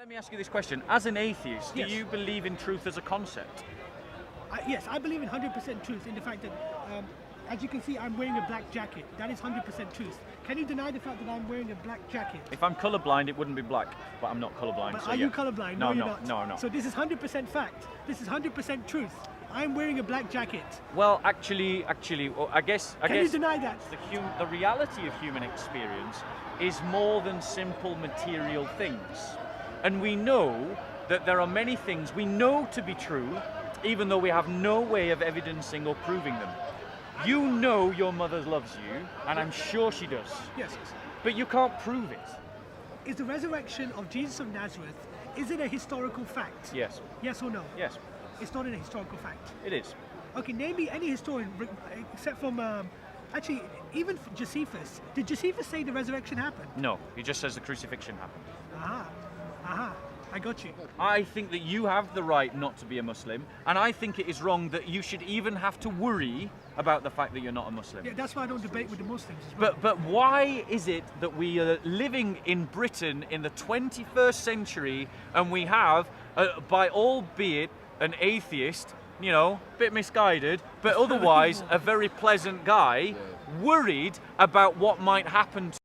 Let me ask you this question. As an atheist, do Yes. you believe in truth as a concept? Yes, I believe in 100% truth in the fact that, as you can see, I'm wearing a black jacket. That is 100% truth. Can you deny the fact that I'm wearing a black jacket? If I'm colourblind, it wouldn't be black, but I'm not colourblind. But so are yeah. you colorblind? No, I'm you're not. No, I'm not. So this is 100% fact. This is 100% truth. I'm wearing a black jacket. Well, actually, well, I guess. Can you deny that? The reality of human experience is more than simple material things. And we know that there are many things we know to be true, even though we have no way of evidencing or proving them. You know your mother loves you, and I'm sure she does. Yes. But you can't prove it. Is the resurrection of Jesus of Nazareth, is it a historical fact? Yes. Yes or no? Yes, It's not a historical fact. it is. Okay, name me any historian, except from, actually, even Josephus. Did Josephus say the resurrection happened? No, he just says the crucifixion happened. Aha, I got you. I think that you have the right not to be a Muslim, and I think it is wrong that you should even have to worry about the fact that you're not a Muslim. Yeah, that's why I don't debate with the Muslims as well. But why is it that we are living in Britain in the 21st century and we have, by albeit an atheist, you know, a bit misguided, but otherwise a very pleasant guy, worried about what might happen to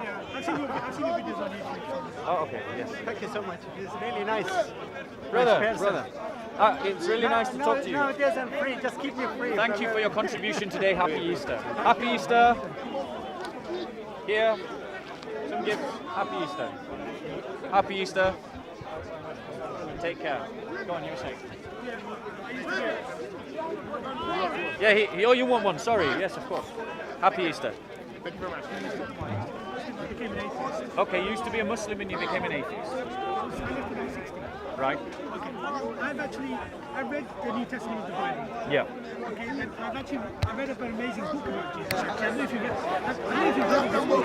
I've seen your videos on YouTube. Oh, okay, yes. Thank you so much. It's really nice. Brother, Nice person. brother. It's really nice to talk to you. No, it isn't free. Just keep me free. Thank you for your contribution today. Happy Easter. Happy Easter. Here, some gifts. Happy Easter. Happy Easter. Take care. Go on, you say. Yeah, oh, you want one? Sorry. Yes, of course. Happy Easter. I became an atheist. Okay, you used to be a Muslim and you became an atheist. I lived till I was 60. Right? Okay. I've read the New Testament of the Bible. Yeah. Okay, and I read up an amazing book about Jesus. I don't know if you've read this book.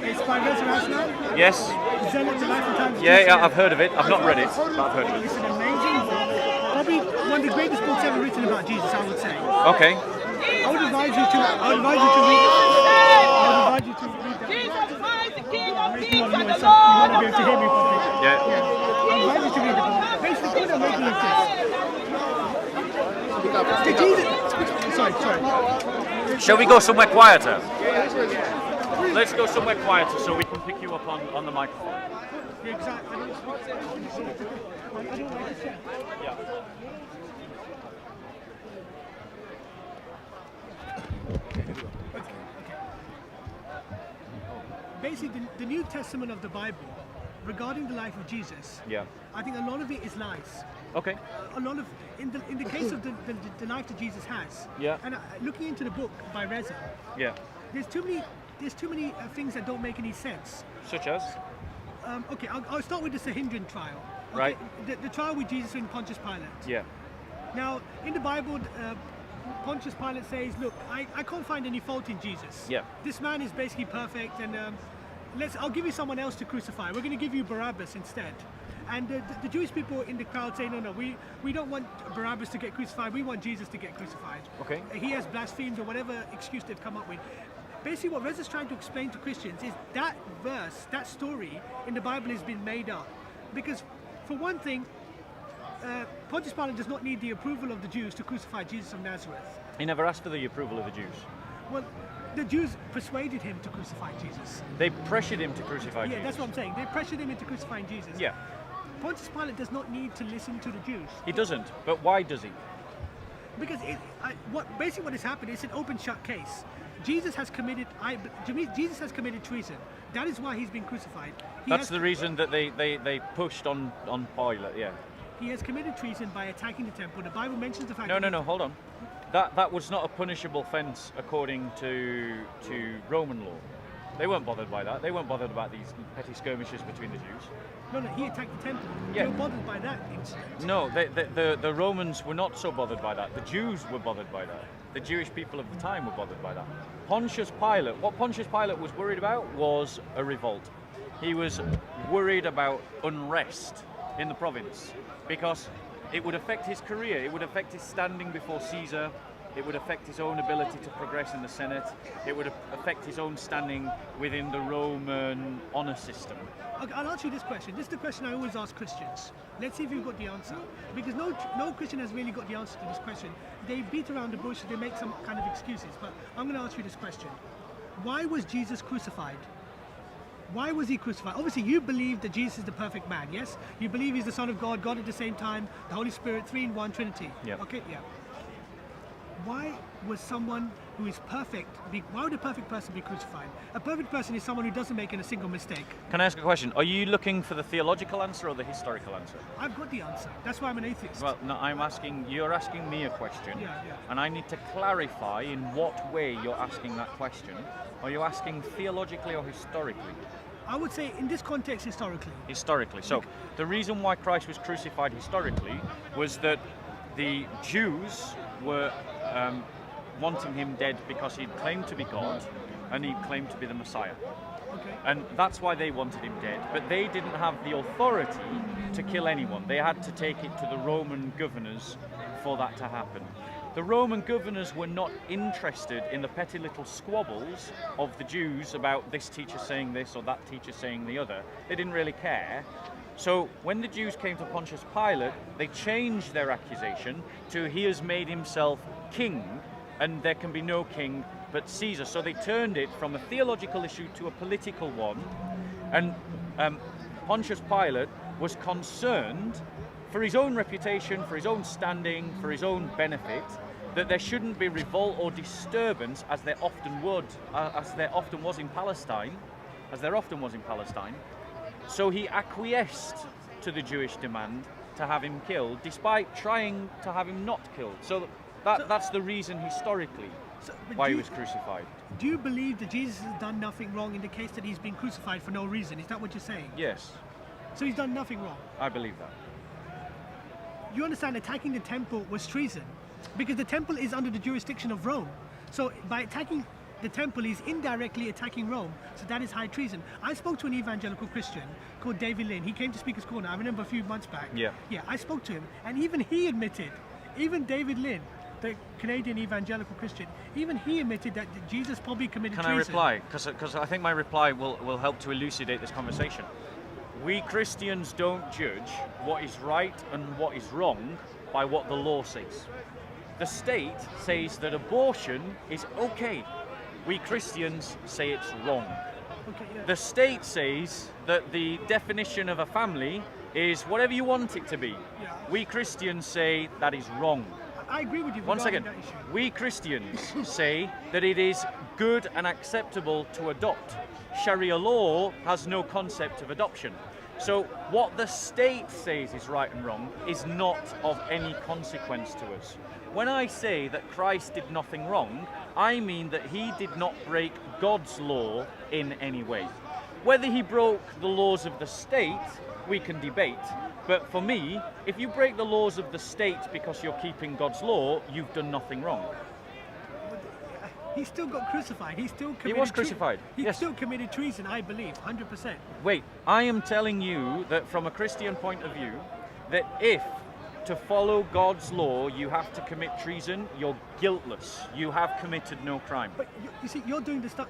It's by Reza Aslan. Yes. Zealot, The Life and Times of Yeah, Jesus. I've heard of it. I've not read it, but I've heard of it. It's an amazing book. Probably one of the greatest books ever written about Jesus, I would say. Okay. I would advise you to read that. Jesus Christ, the King of Make Kings me and on the yourself. You want Lord to be able to hear me properly. Yeah. I advise you to read the book. Basically, the point I'm making is this. Sorry. Shall we go somewhere quieter? Let's go somewhere quieter so we can pick you up on the microphone. Yeah, exactly. I don't like to share. Yeah. Basically, the New Testament of the Bible, regarding the life of Jesus, Yeah. I think a lot of it is lies. Okay. A lot of, in the case of the life that Jesus has, Yeah. and looking into the book by Reza, Yeah. there's too many things that don't make any sense. Such as? Okay, I'll start with the Sanhedrin trial. Okay, Right. The trial with Jesus and Pontius Pilate. Yeah. Now, in the Bible, Pontius Pilate says, look, I can't find any fault in Jesus. Yeah. This man is basically perfect, and I'll give you someone else to crucify. We're going to give you Barabbas instead. And the Jewish people in the crowd say, no, we don't want Barabbas to get crucified. We want Jesus to get crucified. Okay. He has blasphemed or whatever excuse they've come up with. Basically, what Reza's trying to explain to Christians is that verse, that story in the Bible has been made up. Because, for one thing, Pontius Pilate does not need the approval of the Jews to crucify Jesus of Nazareth. He never asked for the approval of the Jews. Well, the Jews persuaded him to crucify Jesus. They pressured him to crucify Yeah, Jesus. that's what I'm saying. They pressured him into crucifying Jesus. Yeah. Pontius Pilate does not need to listen to the Jews. He doesn't. But why does he? Because basically what has happened is an open shut case. Jesus has committed treason. That is why he's been crucified. That's the reason that they pushed on Pilate, yeah. He has committed treason by attacking the temple. The Bible mentions the fact No, hold on. That was not a punishable offence according to Roman law. They weren't bothered by that. They weren't bothered about these petty skirmishes between the Jews. No, he attacked the temple. Yeah. They were bothered by that incident. No, the Romans were not so bothered by that. The Jews were bothered by that. The Jewish people of the time were bothered by that. Pontius Pilate, what Pontius Pilate was worried about was a revolt. He was worried about unrest in the province because it would affect his career, it would affect his standing before Caesar, it would affect his own ability to progress in the Senate, it would affect his own standing within the Roman honor system. Okay, I'll answer you this question. This is the question I always ask Christians. Let's see if you've got the answer. Because no Christian has really got the answer to this question. They beat around the bush, they make some kind of excuses. But I'm going to ask you this question. Why was Jesus crucified? Why was he crucified? Obviously, you believe that Jesus is the perfect man, yes? You believe he's the Son of God, God at the same time, the Holy Spirit, 3 in 1 Trinity. Yeah. Okay, yeah. Why was someone who is perfect, why would a perfect person be crucified? A perfect person is someone who doesn't make a single mistake. Can I ask a question? Are you looking for the theological answer or the historical answer? I've got the answer. That's why I'm an atheist. Well, no, you're asking me a question, Yeah. and I need to clarify in what way you're asking that question. Are you asking theologically or historically? I would say in this context, historically. Historically. So the reason why Christ was crucified historically was that the Jews were wanting him dead because he'd claimed to be God and he claimed to be the Messiah. Okay. And that's why they wanted him dead. But they didn't have the authority to kill anyone. They had to take it to the Roman governors for that to happen. The Roman governors were not interested in the petty little squabbles of the Jews about this teacher saying this or that teacher saying the other. They didn't really care. So when the Jews came to Pontius Pilate, they changed their accusation to he has made himself king and there can be no king but Caesar. So they turned it from a theological issue to a political one. And Pontius Pilate was concerned for his own reputation, for his own standing, for his own benefit, that there shouldn't be revolt or disturbance as there often was in Palestine. So he acquiesced to the Jewish demand to have him killed, despite trying to have him not killed. So that's the reason historically why he was crucified. Do you believe that Jesus has done nothing wrong in the case that he's been crucified for no reason? Is that what you're saying? Yes, So he's done nothing wrong? I believe that. You understand attacking the temple was treason because the temple is under the jurisdiction of Rome. So by attacking the temple, he's indirectly attacking Rome. So that is high treason. I spoke to an evangelical Christian called David Lynn. He came to Speaker's Corner, I remember a few months back. Yeah. Yeah, I spoke to him and even he admitted, even David Lynn, the Canadian evangelical Christian, even he admitted that Jesus probably committed treason. Can I reply? Because I think my reply will help to elucidate this conversation. We Christians don't judge what is right and what is wrong by what the law says. The state says that abortion is okay. We Christians say it's wrong. Okay, yeah. The state says that the definition of a family is whatever you want it to be. Yeah. We Christians say that is wrong. I agree with you. One regarding second. that issue. We Christians say that it is good and acceptable to adopt. Sharia law has no concept of adoption. So what the state says is right and wrong is not of any consequence to us. When I say that Christ did nothing wrong, I mean that he did not break God's law in any way. Whether he broke the laws of the state, we can debate. But for me, if you break the laws of the state because you're keeping God's law, you've done nothing wrong. He still got crucified. He still committed. He was crucified. He Yes. still committed treason, I believe, 100%. Wait, I am telling you that from a Christian point of view, that if to follow God's law you have to commit treason, you're guiltless. You have committed no crime. But you see, you're doing the stuff.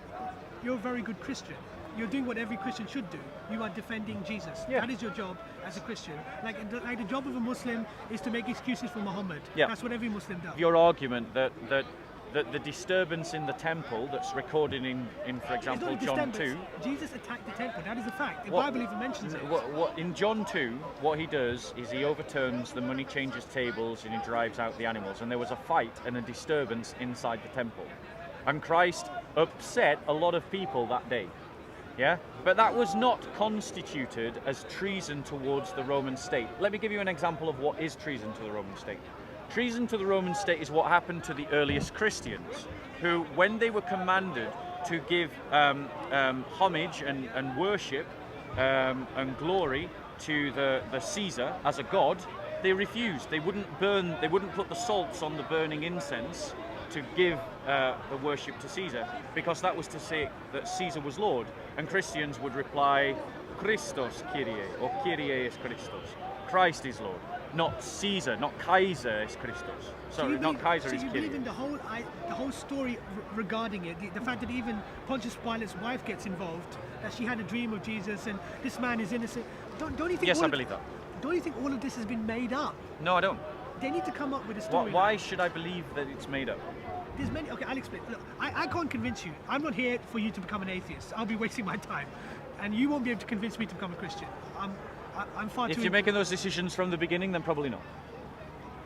You're a very good Christian. You're doing what every Christian should do. You are defending Jesus. Yeah. That is your job as a Christian. Like the job of a Muslim is to make excuses for Muhammad. Yeah. That's what every Muslim does. Your argument that the disturbance in the temple that's recorded in for It's example, not a John disturbance. 2. Jesus attacked the temple. That is a fact. The What- Bible even mentions it. In John 2, what he does is he overturns the money changers' tables and he drives out the animals. And there was a fight and a disturbance inside the temple. And Christ upset a lot of people that day. Yeah? But that was not constituted as treason towards the Roman state. Let me give you an example of what is treason to the Roman state. Treason to the Roman state is what happened to the earliest Christians, who, when they were commanded to give homage and worship and glory to the Caesar as a god, they refused. They wouldn't put the salts on the burning incense to give the worship to Caesar, because that was to say that Caesar was Lord. And Christians would reply, Christos Kyrie, or Kyrie es Christos. Christ is Lord, not Caesar, not Kaiser es Christos. Sorry, not Kaiser is So you Kyrie. believe in the whole story regarding it, the fact that even Pontius Pilate's wife gets involved, that she had a dream of Jesus and this man is innocent. Don't you think? Yes, I believe that. Don't you think all of this has been made up? No, I don't. They need to come up with a story. Why should I believe that it's made up? There's many. Okay, I'll explain. Look, I can't convince you. I'm not here for you to become an atheist. I'll be wasting my time, and you won't be able to convince me to become a Christian. I'm far too. If you're making those decisions from the beginning, then probably not.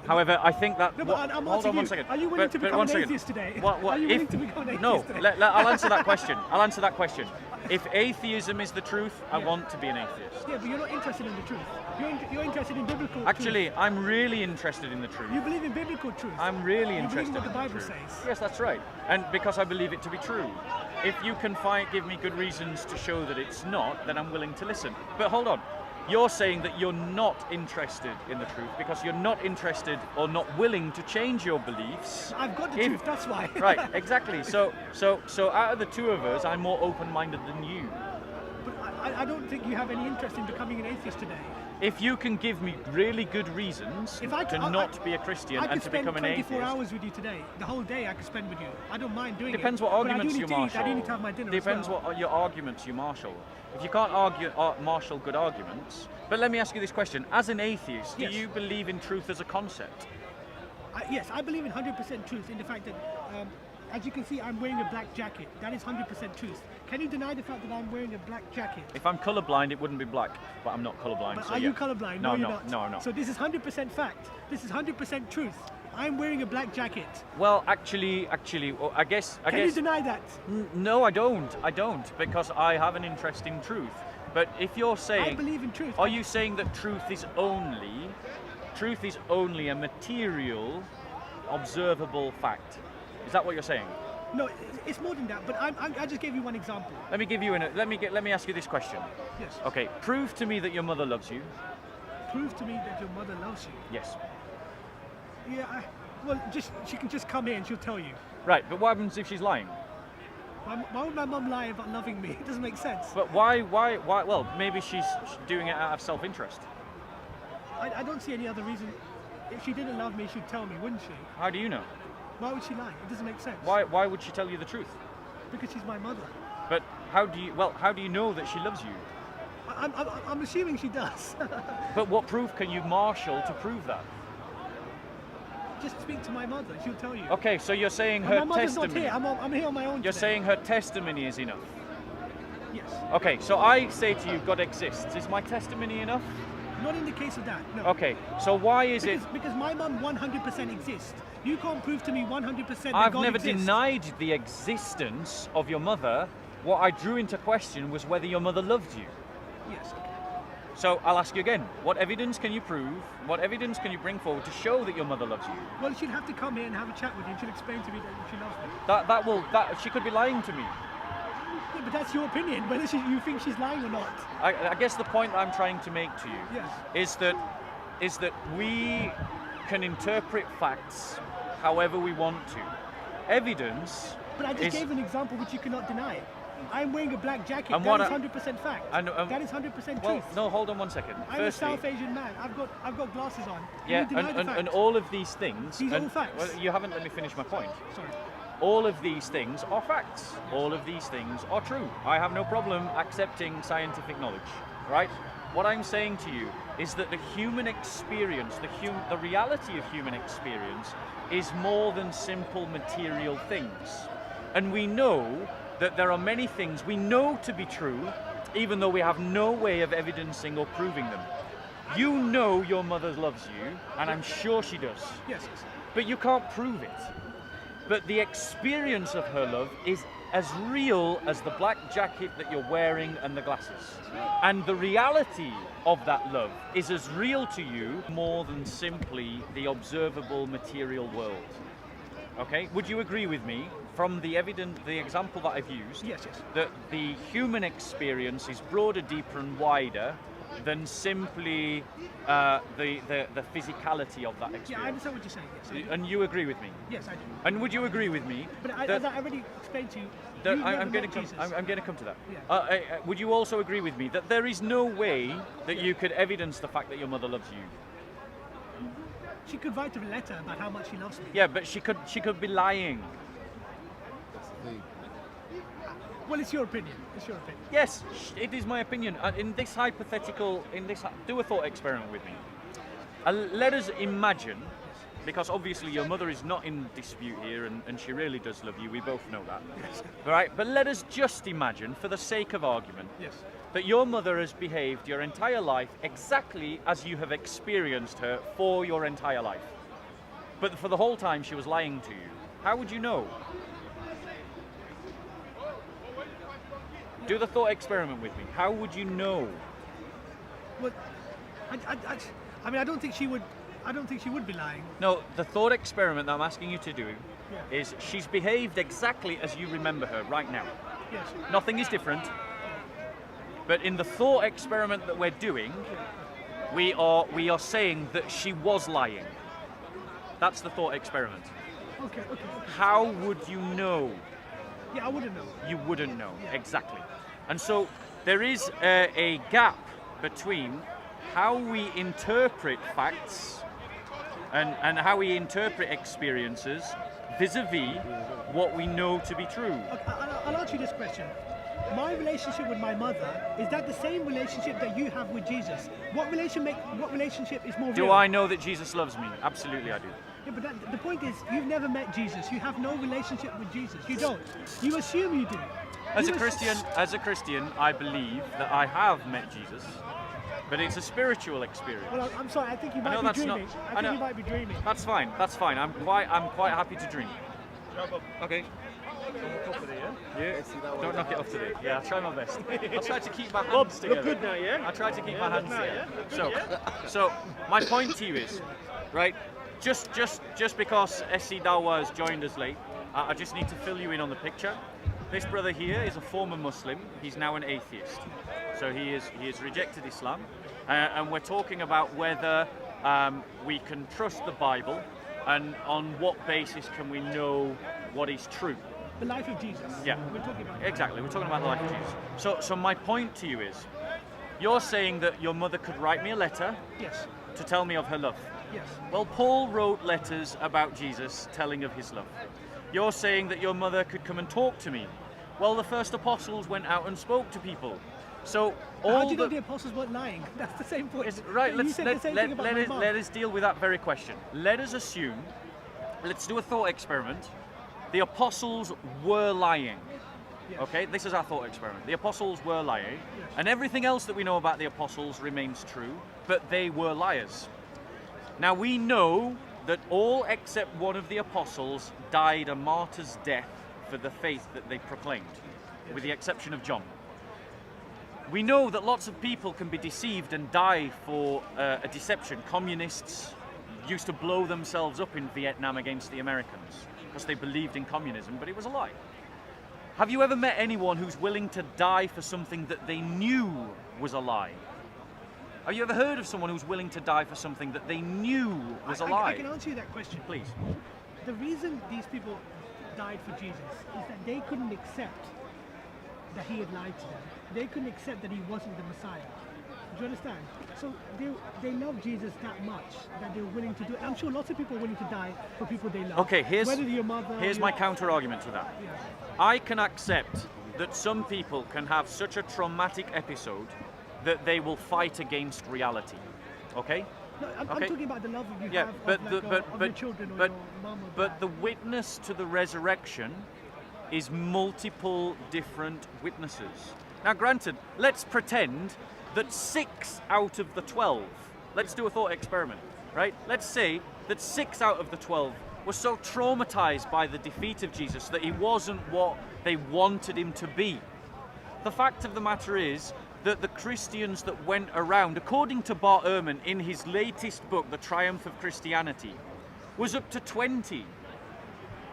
However, I think that. No, but I'm hold asking on one you, second. are you willing to become one an second. atheist today? What, Are you if, willing to become an atheist no, today? I'll answer that question. I'll answer that question. If atheism is the truth, I Yeah. want to be an atheist. Yeah, but you're not interested in the truth. You're interested in biblical Actually, truth. I'm really interested in the truth. You believe in biblical truth. I'm really You believe interested in what the in Bible truth. says. Yes, that's right. And because I believe it to be true. If you can give me good reasons to show that it's not, then I'm willing to listen. But hold on. You're saying that you're not interested in the truth because you're not interested or not willing to change your beliefs. I've got the truth, that's why. Right, exactly. So out of the two of us, I'm more open-minded than you. But I don't think you have any interest in becoming an atheist today. If you can give me really good reasons If I to could- not be a Christian I and could to spend become an 24 atheist, hours with you today. The whole day I could spend with you. I don't mind doing depends it. what But arguments I do you need to eat. marshal. I do need to have my dinner as Depends well. what your arguments you marshal. If you can't marshal good arguments, but let me ask you this question: as an atheist, do Yes. you believe in truth as a concept? Yes, I believe in 100% truth in the fact that, as you can see, I'm wearing a black jacket. That is 100% truth. Can you deny the fact that I'm wearing a black jacket? If I'm colourblind, it wouldn't be black, but I'm not colourblind. But so are yeah. you colorblind? No, you're no, not. no, no. So this is 100% fact. This is 100% truth. I'm wearing a black jacket. Well, actually, well, I guess. Can you deny that? No, I don't, because I have an interest in truth. But if you're saying, I believe in truth. are you saying that truth is only a material, observable fact? Is that what you're saying? No, it's more than that. But I just gave you one example. Let me ask you this question. Yes. Okay, prove to me that your mother loves you. Prove to me that your mother loves you. Yes. Yeah. She can just come here and she'll tell you. Right, but what happens if she's lying? Why would my mum lie about loving me? It doesn't make sense. But why? Well, maybe she's doing it out of self-interest. I don't see any other reason. If she didn't love me, she'd tell me, wouldn't she? How do you know? Why would she lie? It doesn't make sense. Why would she tell you the truth? Because she's my mother. But how do you know that she loves you? I'm assuming she does. But what proof can you marshal to prove that? Just speak to my mother. She'll tell you. Okay, so you're saying And her my mother's testimony. not here. I'm here on my own. You're today. saying her testimony is enough. Yes. Okay, so I say to you, God exists. Is my testimony enough? Not in the case of that. No. Okay, so why is it? Because my mum 100% exists. You can't prove to me 100% that I've God never exists. denied the existence of your mother. What I drew into question was whether your mother loved you. Yes. So I'll ask you again, what evidence can you prove, what evidence can you bring forward to show that your mother loves you? Well, she'd have to come here and have a chat with you. She'll explain to me that she loves me. She could be lying to me. Yeah, but that's your opinion. Whether you think she's lying or not. I guess the point I'm trying to make to you Yes. is that we can interpret facts however we want to. Evidence But I just gave an example which you cannot deny. I'm wearing a black jacket. And That what is I- 100% fact. That is 100% well, truth. no, hold on one second. I'm Firstly, a South Asian man. I've got glasses on. yeah, You deny the and fact. all of these things. These are and- all facts. Well, you haven't let me finish my point. Sorry. All of these things are facts. All of these things are true. I have no problem accepting scientific knowledge, right? What I'm saying to you is that the human experience, the reality of human experience is more than simple material things. And we know that there are many things we know to be true, even though we have no way of evidencing or proving them. You know your mother loves you, and I'm sure she does. Yes. But you can't prove it. But the experience of her love is as real as the black jacket that you're wearing and the glasses. And the reality of that love is as real to you more than simply the observable material world. Okay? Would you agree with me from the example that I've used, Yes, yes. that the human experience is broader, deeper, and wider than simply the physicality of that experience. Yeah, I understand what you're saying. Yes, I do. And you agree with me? Yes, I do. And would you agree with me? But that- as I already explained to you, that you've never met Jesus. I'm going to come to that. Yeah. Would you also agree with me that there is no way that you could evidence the fact that your mother loves you? She could write a letter about how much she loves me. Yeah, but she could be lying. Well, it's your opinion. It's your opinion. Yes, it is my opinion. In this hypothetical, do a thought experiment with me. Let us imagine, because obviously your mother is not in dispute here, and she really does love you. We both know that, right? But let us just imagine, for the sake of argument, Yes. that your mother has behaved your entire life exactly as you have experienced her for your entire life. But for the whole time she was lying to you. How would you know? Do the thought experiment with me. How would you know? Well, I mean, I don't think she would. I don't think she would be lying. No, the thought experiment that I'm asking you to do Yeah. is she's behaved exactly as you remember her right now. Yes. Nothing is different. But in the thought experiment that we're doing, we are saying that she was lying. That's the thought experiment. Okay. Okay. How would you know? Yeah, I wouldn't know. You wouldn't know. Yeah. Exactly. And so there is a gap between how we interpret facts and how we interpret experiences vis-a-vis what we know to be true. I'll answer you this question. My relationship with my mother, is that the same relationship that you have with Jesus? What relationship is more real? Do I know that Jesus loves me? Absolutely I do. Yeah, but the point is, you've never met Jesus. You have no relationship with Jesus. You don't. You assume you do. As a You Christian, I believe that I have met Jesus, but it's a spiritual experience. Well, I'm sorry. I think you I might know be that's not- dreaming. I I think know. you might be dreaming. That's fine. That's fine. I'm quite happy to dream. Okay. Yeah. Don't knock it off today. Yeah, I'll try my best. I'll try to keep my hands together. Look good now, yeah? I'll try to keep my hands now, together. yeah? So my point to you is, right? Just because SC Dawa has joined us late, I just need to fill you in on the picture. This brother here is a former Muslim. He's now an atheist. So he has rejected Islam, and we're talking about whether we can trust the Bible, and on what basis can we know what is true. The life of Jesus. Yeah. We're talking about. Exactly, we're talking about the life of Jesus. So my point to you is, you're saying that your mother could write me a letter Yes. to tell me of her love. Yes. Well, Paul wrote letters about Jesus telling of his love. You're saying that your mother could come and talk to me. Well, the first apostles went out and spoke to people. So How all do you know the the apostles weren't lying? That's the same point. right. You said the same thing about my mum. Let us deal with that very question. Let us assume. Let's do a thought experiment. The apostles were lying. Yes. Okay, this is our thought experiment. The apostles were lying, Yes. and everything else that we know about the apostles remains true, but they were liars. Now we know that all except one of the apostles died a martyr's death for the faith that they proclaimed, with the exception of John. We know that lots of people can be deceived and die for a deception. Communists used to blow themselves up in Vietnam against the Americans because they believed in communism, but it was a lie. Have you ever met anyone who's willing to die for something that they knew was a lie? Have you ever heard of someone who's willing to die for something that they knew was a lie? I can answer you that question. Please. The reason these people died for Jesus is that they couldn't accept that he had lied to them. They couldn't accept that he wasn't the Messiah. Do you understand? So they love Jesus that much that they're willing to do it. I'm sure lots of people are willing to die for people they love. Okay, whether your mother. here's your, my counter argument to that. Yeah. I can accept that some people can have such a traumatic episode that they will fight against reality. Okay? No, I'm Okay. talking about the love you Yeah, have but of your children or but your mum or but dad. the witness to the resurrection is multiple different witnesses. Now, granted, let's pretend that 6 out of the 12. Let's do a thought experiment, right? Let's say that 6 out of the 12 were so traumatized by the defeat of Jesus that he wasn't what they wanted him to be. The fact of the matter is that the Christians that went around, according to Bart Ehrman in his latest book, The Triumph of Christianity, was up to 20.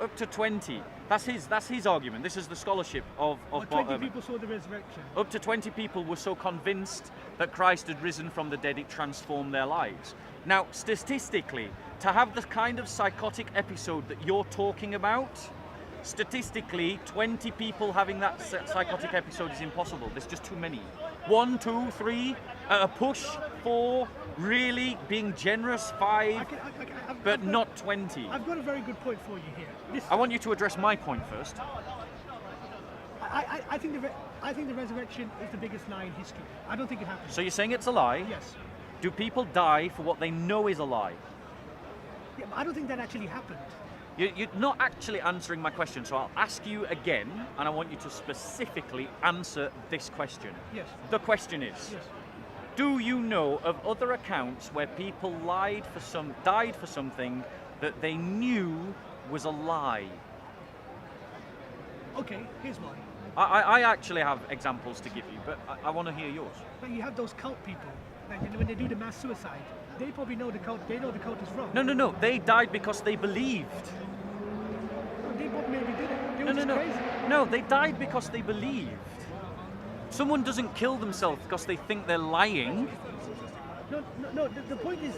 Up to 20. That's his argument. This is the scholarship of Or Bart 20 Ehrman. people saw the resurrection. Up to 20 people were so convinced that Christ had risen from the dead, it transformed their lives. Now, statistically, to have the kind of psychotic episode that you're talking about, statistically, 20 people having that psychotic episode is impossible. There's just too many. 1, 2, 3, at a push, 4, really being generous, 5, but not 20. I've got a very good point for you here. I want you to address my point first. I think the resurrection is the biggest lie in history. I don't think it happened. So you're saying it's a lie? Yes. Do people die for what they know is a lie? Yeah, but I don't think that actually happened. You're not actually answering my question, so I'll ask you again, and I want you to specifically answer this question. Yes. The question is, Yes. do you know of other accounts where people died for something that they knew was a lie? Okay, here's one. I actually have examples to give you, but I want to hear yours. Like you have those cult people, like when they do the mass suicide, they probably know the cult. They know the cult is wrong. No. They died because they believed. No, they both maybe did it. They were No. just crazy. No, they died because they believed. Someone doesn't kill themselves because they think they're lying. No. The point is,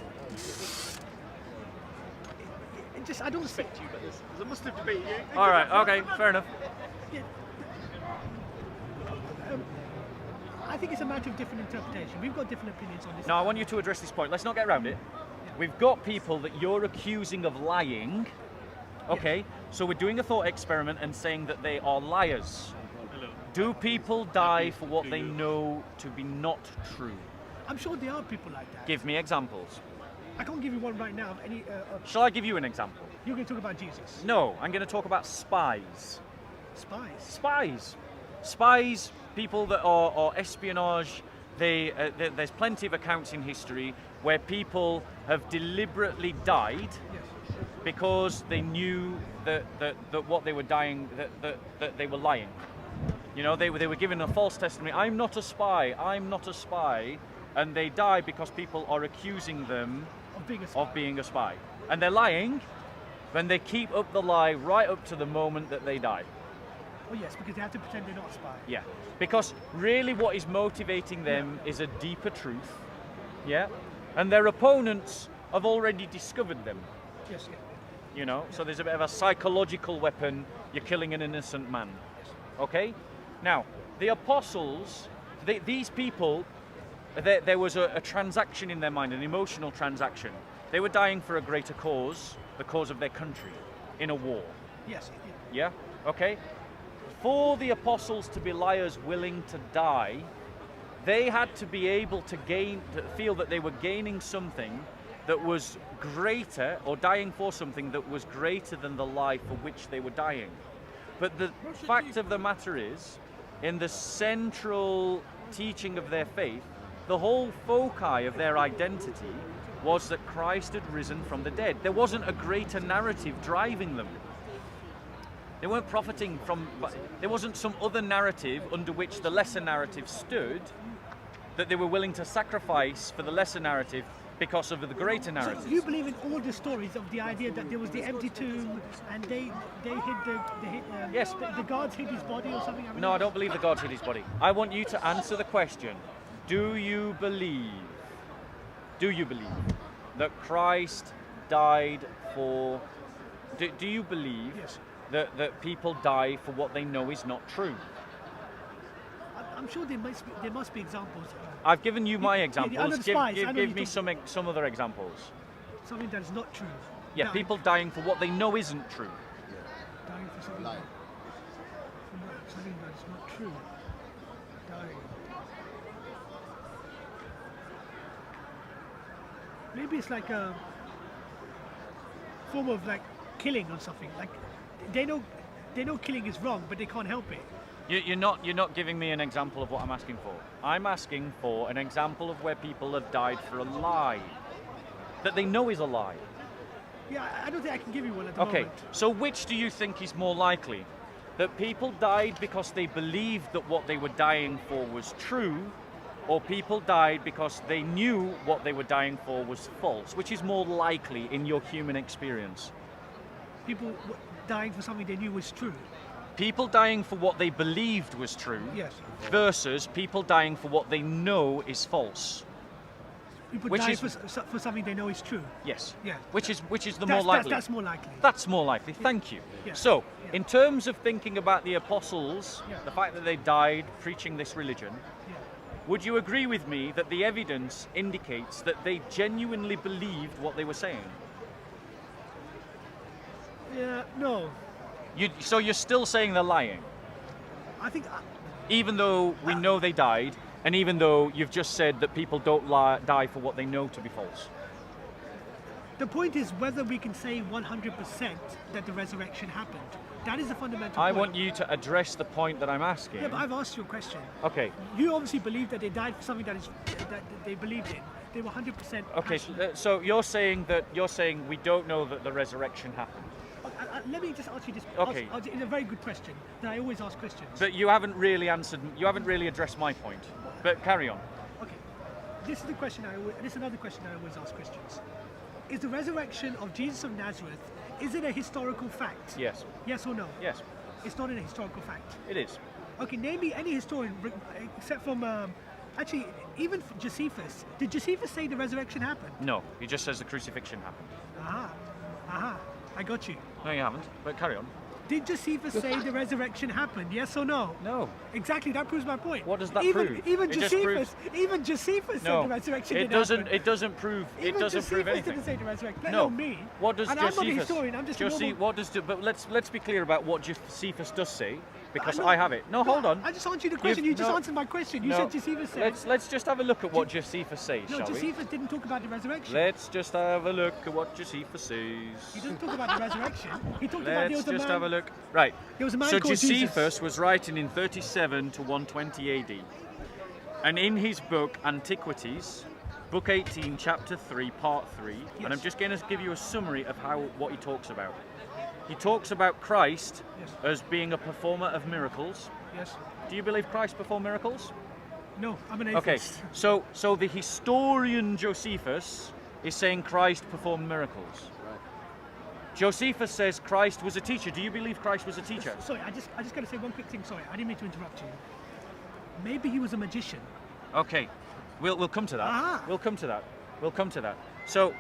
it just I don't see. you, but there's a Muslim debate. All right, okay, fair enough. Yeah. I think it's a matter of different interpretation. We've got different opinions on this. No, I want you to address this point. Let's not get around it. We've got people that you're accusing of lying. Okay, so we're doing a thought experiment and saying that they are liars. Do people die for what they know to be not true? I'm sure there are people like that. Give me examples. I can't give you one right now. Of any, Shall I give you an example? you can talk about Jesus. No, I'm going to talk about spies. Spies. Spies, people that are espionage. There's plenty of accounts in history where people have deliberately died Yes. because they knew that what they were dying, that they were lying. You know, they were given a false testimony. I'm not a spy, and they die because people are accusing them Of being a spy. of being a spy. And they're lying when they keep up the lie right up to the moment that they die. Oh yes, because they have to pretend they're not a spy. Yeah, because really what is motivating them is a deeper truth, yeah? And their opponents have already discovered them, Yes. Yeah. you know? So there's a bit of a psychological weapon, you're killing an innocent man, okay? Now, the apostles, these people, there was a transaction in their mind, an emotional transaction. They were dying for a greater cause, the cause of their country, in a war, Yes. Yeah. yeah? Okay? For the apostles to be liars willing to die, they had to be able to feel that they were gaining something that was greater, or dying for something that was greater than the lie for which they were dying. But the fact of the matter is, in the central teaching of their faith, the whole foci of their identity was that Christ had risen from the dead. There wasn't a greater narrative driving them. They weren't profiting from, there wasn't some other narrative under which the lesser narrative stood that they were willing to sacrifice for the lesser narrative because of the greater narrative. So you believe in all the stories of the idea that there was the empty tomb and they hid Yes. the guards hid his body or something? No, I don't believe the God hid his body. I want you to answer the question. Do you believe that Christ died for, do you believe Yes. that people die for what they know is not true? I'm sure there must be examples. I've given you my I know examples. the spies. I know Give you me talk- some other examples. Something that is not true. Yeah, Dying- people dying for what they know isn't true. dying for something something that's not true. Dying. Maybe it's like a form of like killing or something. Like they know killing is wrong, but they can't help it. You're not giving me an example of what I'm asking for. I'm asking for an example of where people have died for a lie that they know is a lie. Yeah, I don't think I can give you one at the Okay, moment. so which do you think is more likely? That people died because they believed that what they were dying for was true, or people died because they knew what they were dying for was false? Which is more likely in your human experience? People dying for something they knew was true. People dying for what they believed was true Yes. versus people dying for what they know is false. People Which dying is- for something they know is true. Yes. Yeah. Which is the That's, more likely. That's more likely. That's more likely. Thank you. Yeah. So, Yeah. in terms of thinking about the apostles, Yeah. the fact that they died preaching this religion, Yeah. would you agree with me that the evidence indicates that they genuinely believed what they were saying? Yeah. No. So you're still saying they're lying, I think. even though we know they died, and even though you've just said that people don't die for what they know to be false. The point is whether we can say 100% that the resurrection happened. That is the fundamental I point. want you to address the point that I'm asking. Yeah, but I've asked you a question. Okay. You obviously believe that they died for something that they believed in. They were 100%. Okay. passionate. So you're saying we don't know that the resurrection happened. Let me just ask you this. Okay. It's a very good question that I always ask Christians. But you haven't really answered. You haven't really addressed my point. But carry on. Okay, this is the question this is another question I always ask Christians. Is the resurrection of Jesus of Nazareth, is it a historical fact? Yes. Yes or no? Yes. It's not a historical fact. It is. Okay, name me any historian, except from, actually, even Josephus. Did Josephus say the resurrection happened? No. He just says the crucifixion happened. Aha, I got you. No, you haven't. But carry on. Did Josephus say the resurrection happened? Yes or no? No. Exactly, that proves my point. What does that even, prove? Even It just Josephus No. said the resurrection It didn't doesn't. happen. It doesn't prove. Even It doesn't Josephus prove anything. didn't say the resurrection. Let No. alone me. What does and Josephus? I'm not a historian. I'm just a normal. What does? But let's be clear about what Josephus does say, because No, I have it. No, hold on. I just answered the question. You just no. answered my question. You No. said Josephus said. Let's just have a look at what Josephus says, No, shall we? Josephus didn't talk about the resurrection. Let's just have a look at what Josephus He says. didn't talk about the resurrection. He talked about there Let's was a just man. have a look. Right. There was a man So called Josephus Jesus. was writing in 37 to 120 AD. And in his book Antiquities, book 18, chapter 3, part 3, and I'm Yes. just going to give you a summary of what he talks about. He talks about Christ Yes. as being a performer of miracles. Yes. Do you believe Christ performed miracles? No, I'm an Okay, atheist. so the historian Josephus is saying Christ performed miracles. Josephus says Christ was a teacher. Do you believe Christ was a teacher? Sorry, I just got to say one quick thing. Sorry, I didn't mean to interrupt you. Maybe he was a magician. Okay, we'll come to that. Ah. We'll come to that. We'll come to that. So,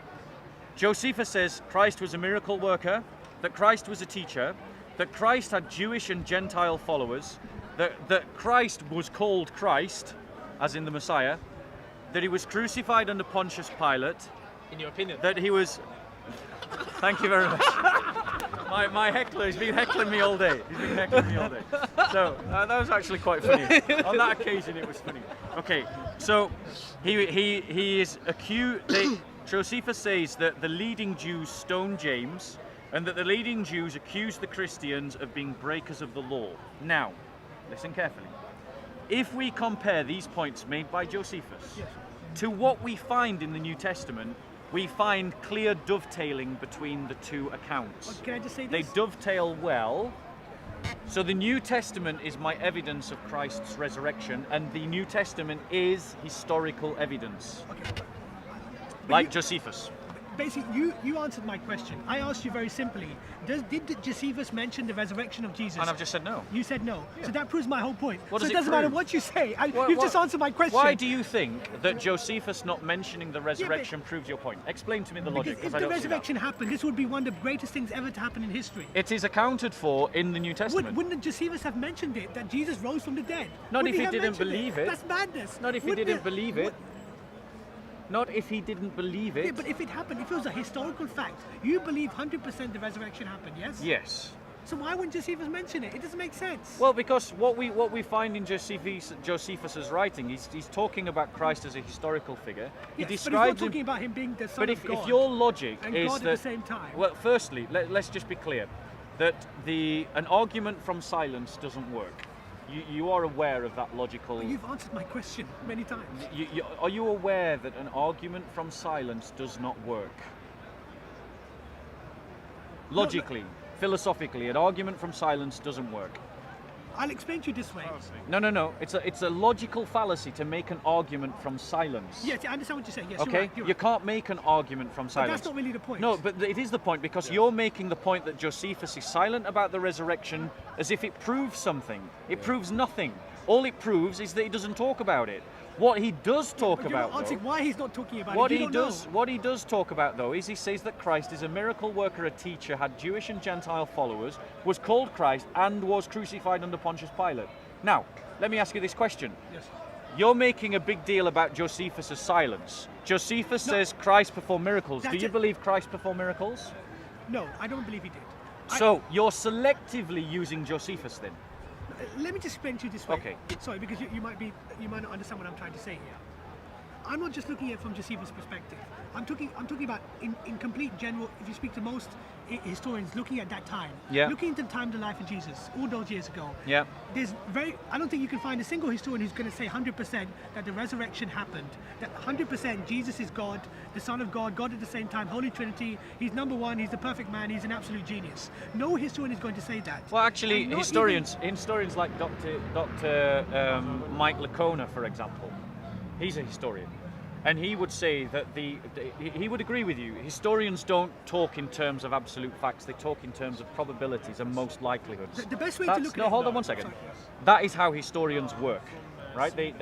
Josephus says Christ was a miracle worker, that Christ was a teacher, that Christ had Jewish and Gentile followers, that Christ was called Christ, as in the Messiah, that he was crucified under Pontius Pilate, In your opinion. that he was... Thank you very much. My heckler, he's been heckling me all day. He's been heckling me all day. So that was actually quite funny. On that occasion, it was funny. Okay, so he is accused. Josephus says that the leading Jews stoned James, and that the leading Jews accused the Christians of being breakers of the law. Now, listen carefully. If we compare these points made by Josephus Yes. to what we find in the New Testament, we find clear dovetailing between the two accounts. Can I just say They this? dovetail well. So the New Testament is my evidence of Christ's resurrection, and the New Testament is historical evidence, Okay. But like you- Josephus. Basically, you answered my question. I asked you very simply. Did Josephus mention the resurrection of Jesus? And I've just said no. You said no. So that proves my whole point. What so does it it doesn't matter prove? what you say. Why- You've why- just answered my question. Why do you think that Josephus not mentioning the resurrection proves your point? Explain to me the logic, Because if I the don't see that. resurrection happened, this would be one of the greatest things ever to happen in history. It is accounted for in the New Testament. Wouldn't Josephus have mentioned it, that Jesus rose from the dead? Not Wouldn't if he have didn't mentioned believe it. That's madness. Not if he Wouldn't didn't believe it. would- Not if he didn't believe it. Yeah, but if it happened, if it was a historical fact, you believe 100% the resurrection happened, yes? Yes. So why wouldn't Josephus mention it? It doesn't make sense. Well, because what we find in Josephus's writing, he's talking about Christ as a historical figure. He yes, but he's not describes talking him. about him being the son But of God. if your logic and is God that, at the same time. well, firstly, let's just be clear that an argument from silence doesn't work. You are aware of that logical. Well, you've answered my question many times. Are you aware that an argument from silence does not work? Logically, philosophically, an argument from silence doesn't work. I'll explain to you this way. No. It's a logical fallacy to make an argument from silence. Yes, I understand what you're saying. Yes, Okay, you're right. You're you right. can't make an argument from But silence. that's not really the point. No, but it is the point because you're making the point that Josephus is silent about the resurrection as if it proves something. It proves nothing. All it proves is that he doesn't talk about it. What he does talk But you're not about, answering though, why he's not talking about what it. You he don't does, know. what he does talk about, though, is he says that Christ is a miracle worker, a teacher, had Jewish and Gentile followers, was called Christ, and was crucified under Pontius Pilate. Now, let me ask you this question. Yes. You're making a big deal about Josephus' silence. Josephus says Christ performed miracles. Do That's you it. believe Christ performed miracles? No, I don't believe he did. So you're selectively using Josephus then? Let me just explain to you this way. Okay. Sorry, because you might not understand what I'm trying to say here. I'm not just looking at it from Josephus' perspective. I'm talking about in complete general. If you speak to most historians looking at that time, Yeah. looking into the time of the life of Jesus, all those years ago, Yeah. I don't think you can find a single historian who's going to say 100% that the resurrection happened. That 100% Jesus is God, the Son of God, God at the same time, Holy Trinity. He's number one. He's the perfect man. He's an absolute genius. No historian is going to say that. Well, actually, And not historians like Dr. Mike Lecona, for example, he's a historian, and he would say that he would agree with you. Historians don't talk in terms of absolute facts; they talk in terms of probabilities and most likelihoods. The best way to look at no, it. hold on one second. Sorry. That is how historians work, right? They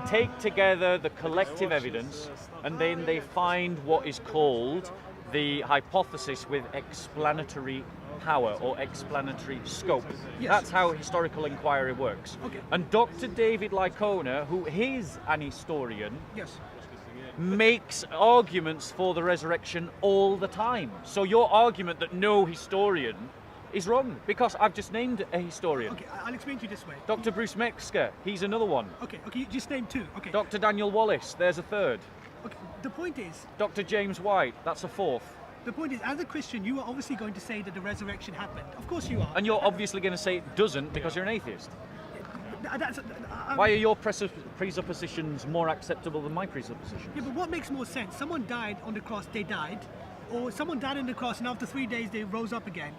take together the collective evidence, and then they find what is called the hypothesis with explanatory power or explanatory scope. Yes. That's how historical inquiry works. Okay. And Dr. David Licona, who is an historian, Yes. makes arguments for the resurrection all the time. So your argument that no historian is wrong, because I've just named a historian. Okay, I'll explain to you this way. Dr. Bruce Metzger, he's another one. Okay, you just name two. Okay. Dr. Daniel Wallace, there's a third. Okay. The point is, Dr. James White, that's a fourth. as a Christian, you are obviously going to say that the resurrection happened. Of course you are. And you're obviously going to say it doesn't because you're an atheist. That's, Why are your presuppositions more acceptable than my presuppositions? Yeah, but what makes more sense? Someone died on the cross, they died, or someone died on the cross and after 3 days they rose up again.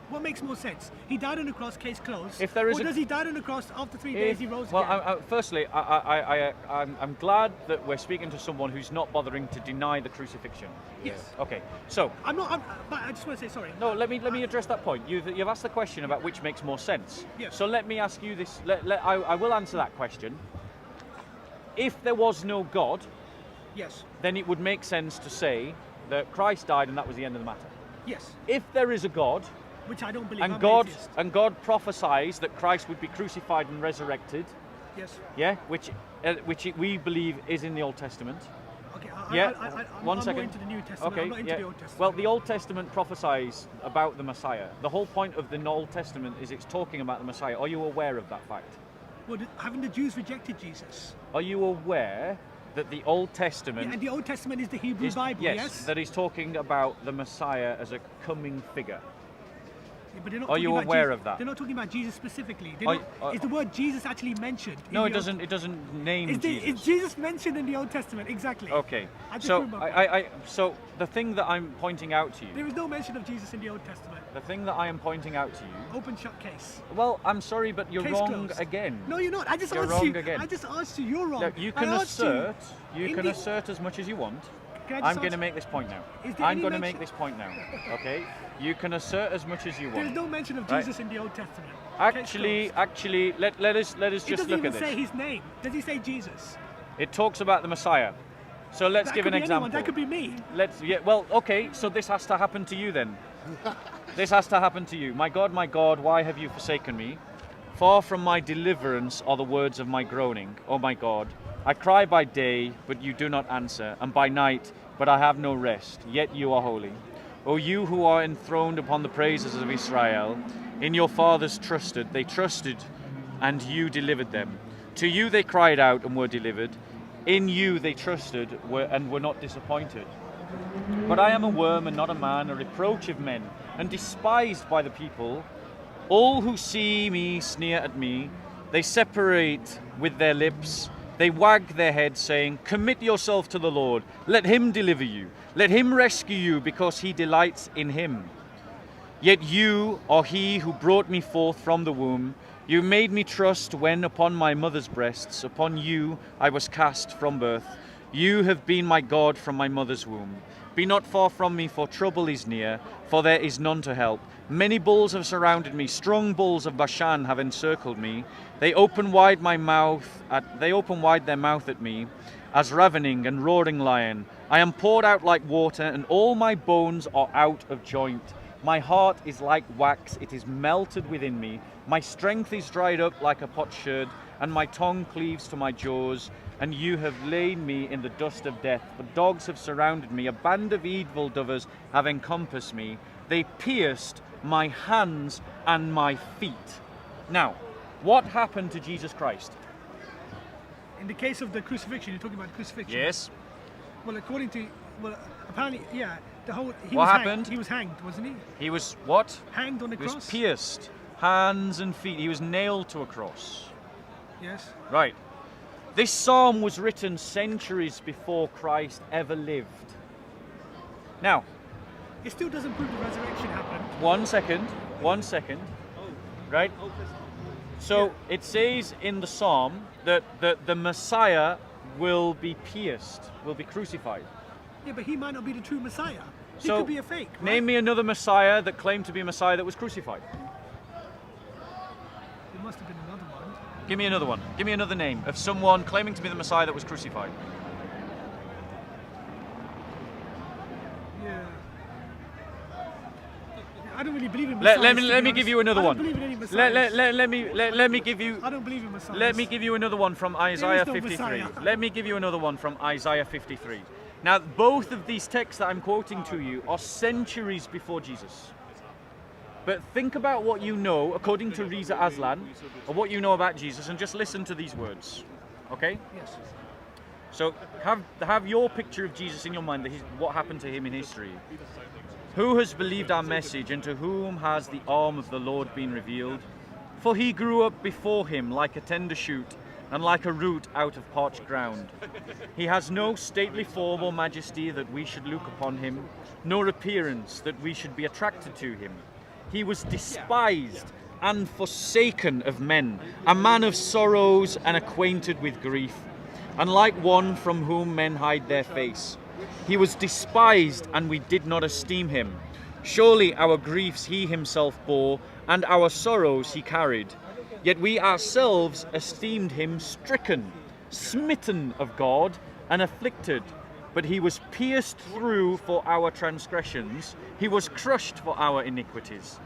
What makes more sense? He died on the cross, case closed. If there is or a- does he die on the cross after 3 days he rose Well, again? firstly, I'm glad that we're speaking to someone who's not bothering to deny the crucifixion. Yes. Okay, so But I just want to say sorry. no, let me address that point. You've asked the question about which makes more sense. Yes. So let me ask you this. I will answer that question. If there was no God, Yes. then it would make sense to say that Christ died and that was the end of the matter. Yes. If there is a God, Which I don't believe. and I'm God atheist. and God prophesies that Christ would be crucified and resurrected, Yes. yeah, which we believe is in the Old Testament. Okay. Yeah, I'm one more second. into the New Testament. Okay, I'm not into yeah. the Old Testament. Well, the Old Testament prophesies about the Messiah. The whole point of the Old Testament is it's talking about the Messiah. Are you aware of that fact? Well, haven't the Jews rejected Jesus? Are you aware that the Old Yeah, Testament and the Old Testament is the Hebrew is, Bible, yes? that is talking about the Messiah as a coming figure? Yeah, but they're not Are you talking about aware Jesus- of that? They're not talking about Jesus specifically. Is the word Jesus actually mentioned? in No, the it doesn't. It doesn't name Is Jesus. Jesus mentioned in the Old Testament? Exactly. Okay. I just So remember. so the thing that I'm pointing out to you, There is no mention of Jesus in the Old Testament. the thing that I am pointing out to you. Open shut case. Well, I'm sorry, but you're Case wrong closed. again. No, you're not. I just You're asked wrong you. again. I just asked you. You're wrong. Look, you I can asked assert. You You in can the- assert as much as you want. Can I just I'm going to ask- make this point now. Is there I'm any going to mention- make this point now. Okay. You can assert as much as you There's want. no mention of Right. Jesus in the Old Testament. Actually, let us It just doesn't look even at say this. his name. Does he say Jesus? It talks about the Messiah. So let's That give could an be example. anyone. That could be me. Well, okay, so this has to happen to you then. This has to happen to you. My God, why have you forsaken me? Far from my deliverance are the words of my groaning. Oh my God, I cry by day, but you do not answer, and by night, but I have no rest, yet you are holy. O you who are enthroned upon the praises of Israel, in your fathers trusted, they trusted, and you delivered them. To you they cried out and were delivered. In you they trusted and were not disappointed. But I am a worm and not a man, a reproach of men, and despised by the people. All who see me sneer at me. They separate with their lips. They wag their heads, saying, Commit yourself to the Lord. Let him deliver you. Let him rescue you, because he delights in him. Yet you are he who brought me forth from the womb. You made me trust when upon my mother's breasts. Upon you I was cast from birth. You have been my God from my mother's womb. Be not far from me, for trouble is near, for there is none to help. Many bulls have surrounded me, strong bulls of Bashan have encircled me. They open wide their mouth at me, as ravening and roaring lion. I am poured out like water, and all my bones are out of joint. My heart is like wax, it is melted within me. My strength is dried up like a potsherd, and my tongue cleaves to my jaws. And you have laid me in the dust of death. The dogs have surrounded me. A band of evildoers have encompassed me. They pierced my hands and my feet. Now, what happened to Jesus Christ? In the case of the crucifixion, you're talking about crucifixion. Yes. Well, apparently, yeah. What happened? He was hanged, wasn't he? He was what? Hanged on a He cross. was pierced, hands and feet. He was nailed to a cross. Yes. Right. This psalm was written centuries before Christ ever lived. Now, It still doesn't prove the resurrection happened. one second. Right? So it says in the psalm that the Messiah will be pierced, will be crucified. Yeah, but he might not be the true Messiah. He So could be a fake. Right? name me another Messiah that claimed to be a Messiah that was crucified. There must have been another one. Give me another one. Give me another name of someone claiming to be the Messiah that was crucified. Yeah. I don't really believe in Messiahs. Let me give you another I don't one. believe in any Messiahs. Let me give you. I don't believe in Messiahs. Let me give you another one from Isaiah no 53. Messiah. Let me give you another one from Isaiah 53. Now, both of these texts that I'm quoting to you are centuries before Jesus. But think about what you know, according to Reza Aslan, or what you know about Jesus, and just listen to these words. Okay? Yes. So have your picture of Jesus in your mind, what happened to him in history. Who has believed our message, and to whom has the arm of the Lord been revealed? For he grew up before him like a tender shoot, and like a root out of parched ground. He has no stately form or majesty that we should look upon him, nor appearance that we should be attracted to him. He was despised and forsaken of men, a man of sorrows and acquainted with grief, and like one from whom men hide their face. He was despised, and we did not esteem him. Surely our griefs he himself bore, and our sorrows he carried. Yet we ourselves esteemed him stricken, smitten of God, and afflicted. But he was pierced through for our transgressions, he was crushed for our iniquities.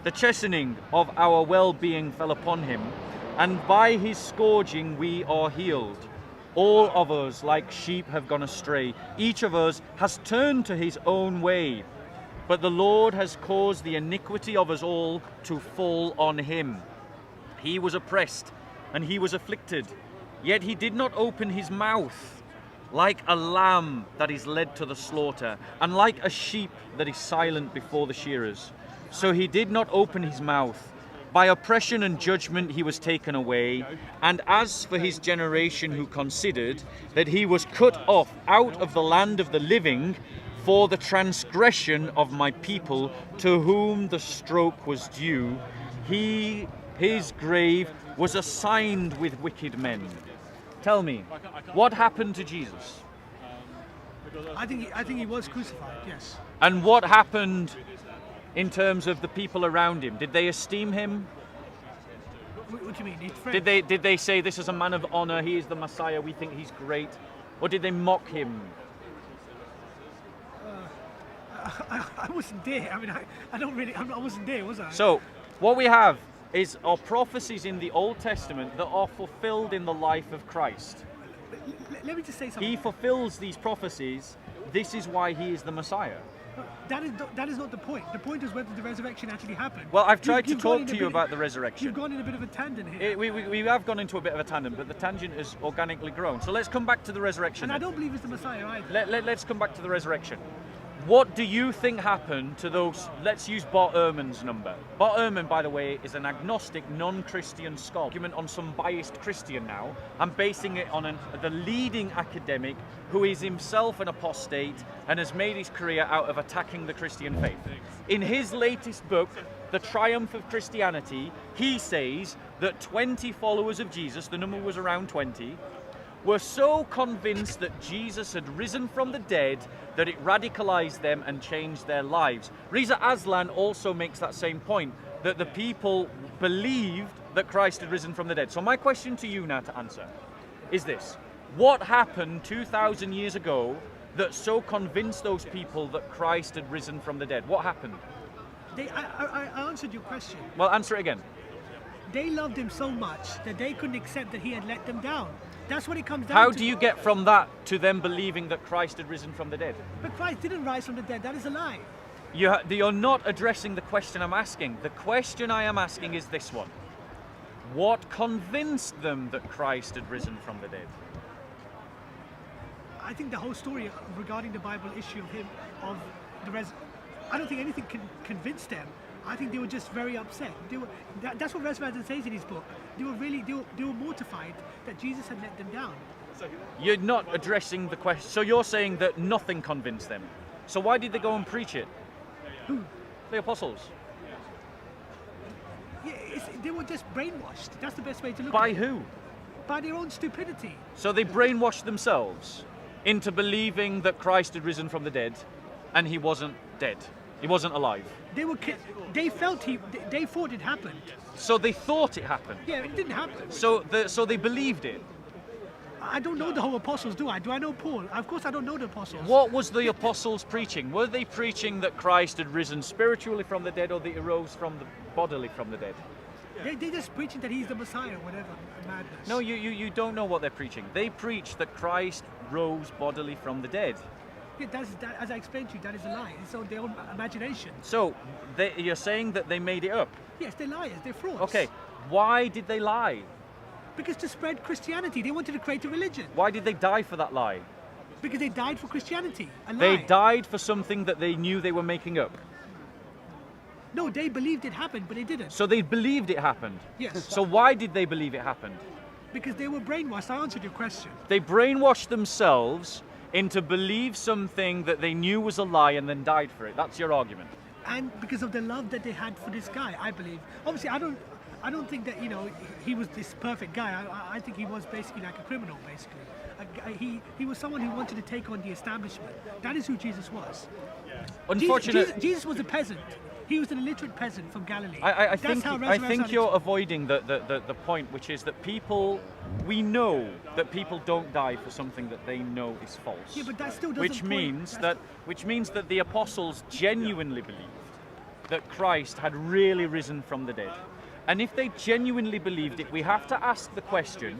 The chastening of our well-being fell upon him, and by his scourging we are healed. All of us like sheep have gone astray, each of us has turned to his own way. But the Lord has caused the iniquity of us all to fall on him. He was oppressed and he was afflicted, yet he did not open his mouth. Like a lamb that is led to the slaughter, and like a sheep that is silent before the shearers, so he did not open his mouth. By oppression and judgment he was taken away. And as for his generation, who considered that he was cut off out of the land of the living for the transgression of my people, to whom the stroke was due, his grave was assigned with wicked men. Tell me, what happened to Jesus? I think he was crucified. Yes. And what happened in terms of the people around him? Did they esteem him? What do you mean? His friends? Did they say, this is a man of honor, he is the Messiah, we think he's great? Or did they mock him? I wasn't there. I mean, I wasn't there, was I? So, what we have are prophecies in the Old Testament that are fulfilled in the life of Christ. Let me just say something. He fulfills these prophecies. This is why he is the Messiah. That is not the point. The point is whether the resurrection actually happened. Well, I've tried to You've gone talk in to a you bit- about the resurrection. You've gone in a bit of a tangent here. We have gone into a bit of a tangent, but the tangent has organically grown. So let's come back to the resurrection. And I then. don't believe it's the Messiah either. Let's come back to the resurrection. What do you think happened to those? Let's use Bart Ehrman's number. Bart Ehrman, by the way, is an agnostic, non-Christian scholar. Argument on some biased Christian now. I'm basing it on the leading academic who is himself an apostate and has made his career out of attacking the Christian faith. In his latest book, The Triumph of Christianity, he says that 20 followers of Jesus, the number was around 20, were so convinced that Jesus had risen from the dead that it radicalized them and changed their lives. Reza Aslan also makes that same point, that the people believed that Christ had risen from the dead. So my question to you now to answer is this: what happened 2,000 years ago that so convinced those people that Christ had risen from the dead? What happened? I answered your question. Well, answer it again. They loved him so much that they couldn't accept that he had let them down. That's what it comes down to. How do you get from that to them believing that Christ had risen from the dead? But Christ didn't rise from the dead. That is a lie. You're not addressing the question I'm asking. The question I am asking is this one. What convinced them that Christ had risen from the dead? I think the whole story regarding the Bible issue of him, of the I don't think anything convinced them. I think they were just very upset. That's what Resvazan says in his book. They were mortified that Jesus had let them down. You're not addressing the question. So you're saying that nothing convinced them. So why did they go and preach it? Who? The apostles. Yeah, they were just brainwashed. That's the best way to look By at it. who? By their own stupidity. So they brainwashed themselves into believing that Christ had risen from the dead and he wasn't dead. He wasn't alive. They thought it happened. So they thought it happened. Yeah, it didn't happen. So they believed it. I don't know the whole apostles, do I? Do I know Paul? Of course I don't know the apostles. What was the apostles preaching? Were they preaching that Christ had risen spiritually from the dead or that he rose bodily from the dead? They're just preaching that he's the Messiah, whatever, madness. No, you don't know what they're preaching. They preach that Christ rose bodily from the dead. Yeah, as I explained to you, that is a lie. It's on their own imagination. So you're saying that they made it up? Yes, they're liars. They're frauds. Okay, why did they lie? Because to spread Christianity, they wanted to create a religion. Why did they die for that lie? Because they died for Christianity. A lie. They died for something that they knew they were making up. No, they believed it happened, but they didn't. So they believed it happened? Yes. So why did they believe it happened? Because they were brainwashed. I answered your question. They brainwashed themselves into believe something that they knew was a lie and then died for it. That's your argument. And because of the love that they had for this guy, I believe. Obviously, I don't think that he was this perfect guy. I think he was basically like a criminal, basically. He was someone who wanted to take on the establishment. That is who Jesus was. Unfortunately, Jesus was a peasant. He was an illiterate peasant from Galilee. I think you're avoiding the point, which is that we know that people don't die for something that they know is false. Yeah, but that still doesn't which means that the apostles genuinely believed that Christ had really risen from the dead. And if they genuinely believed it, we have to ask the question,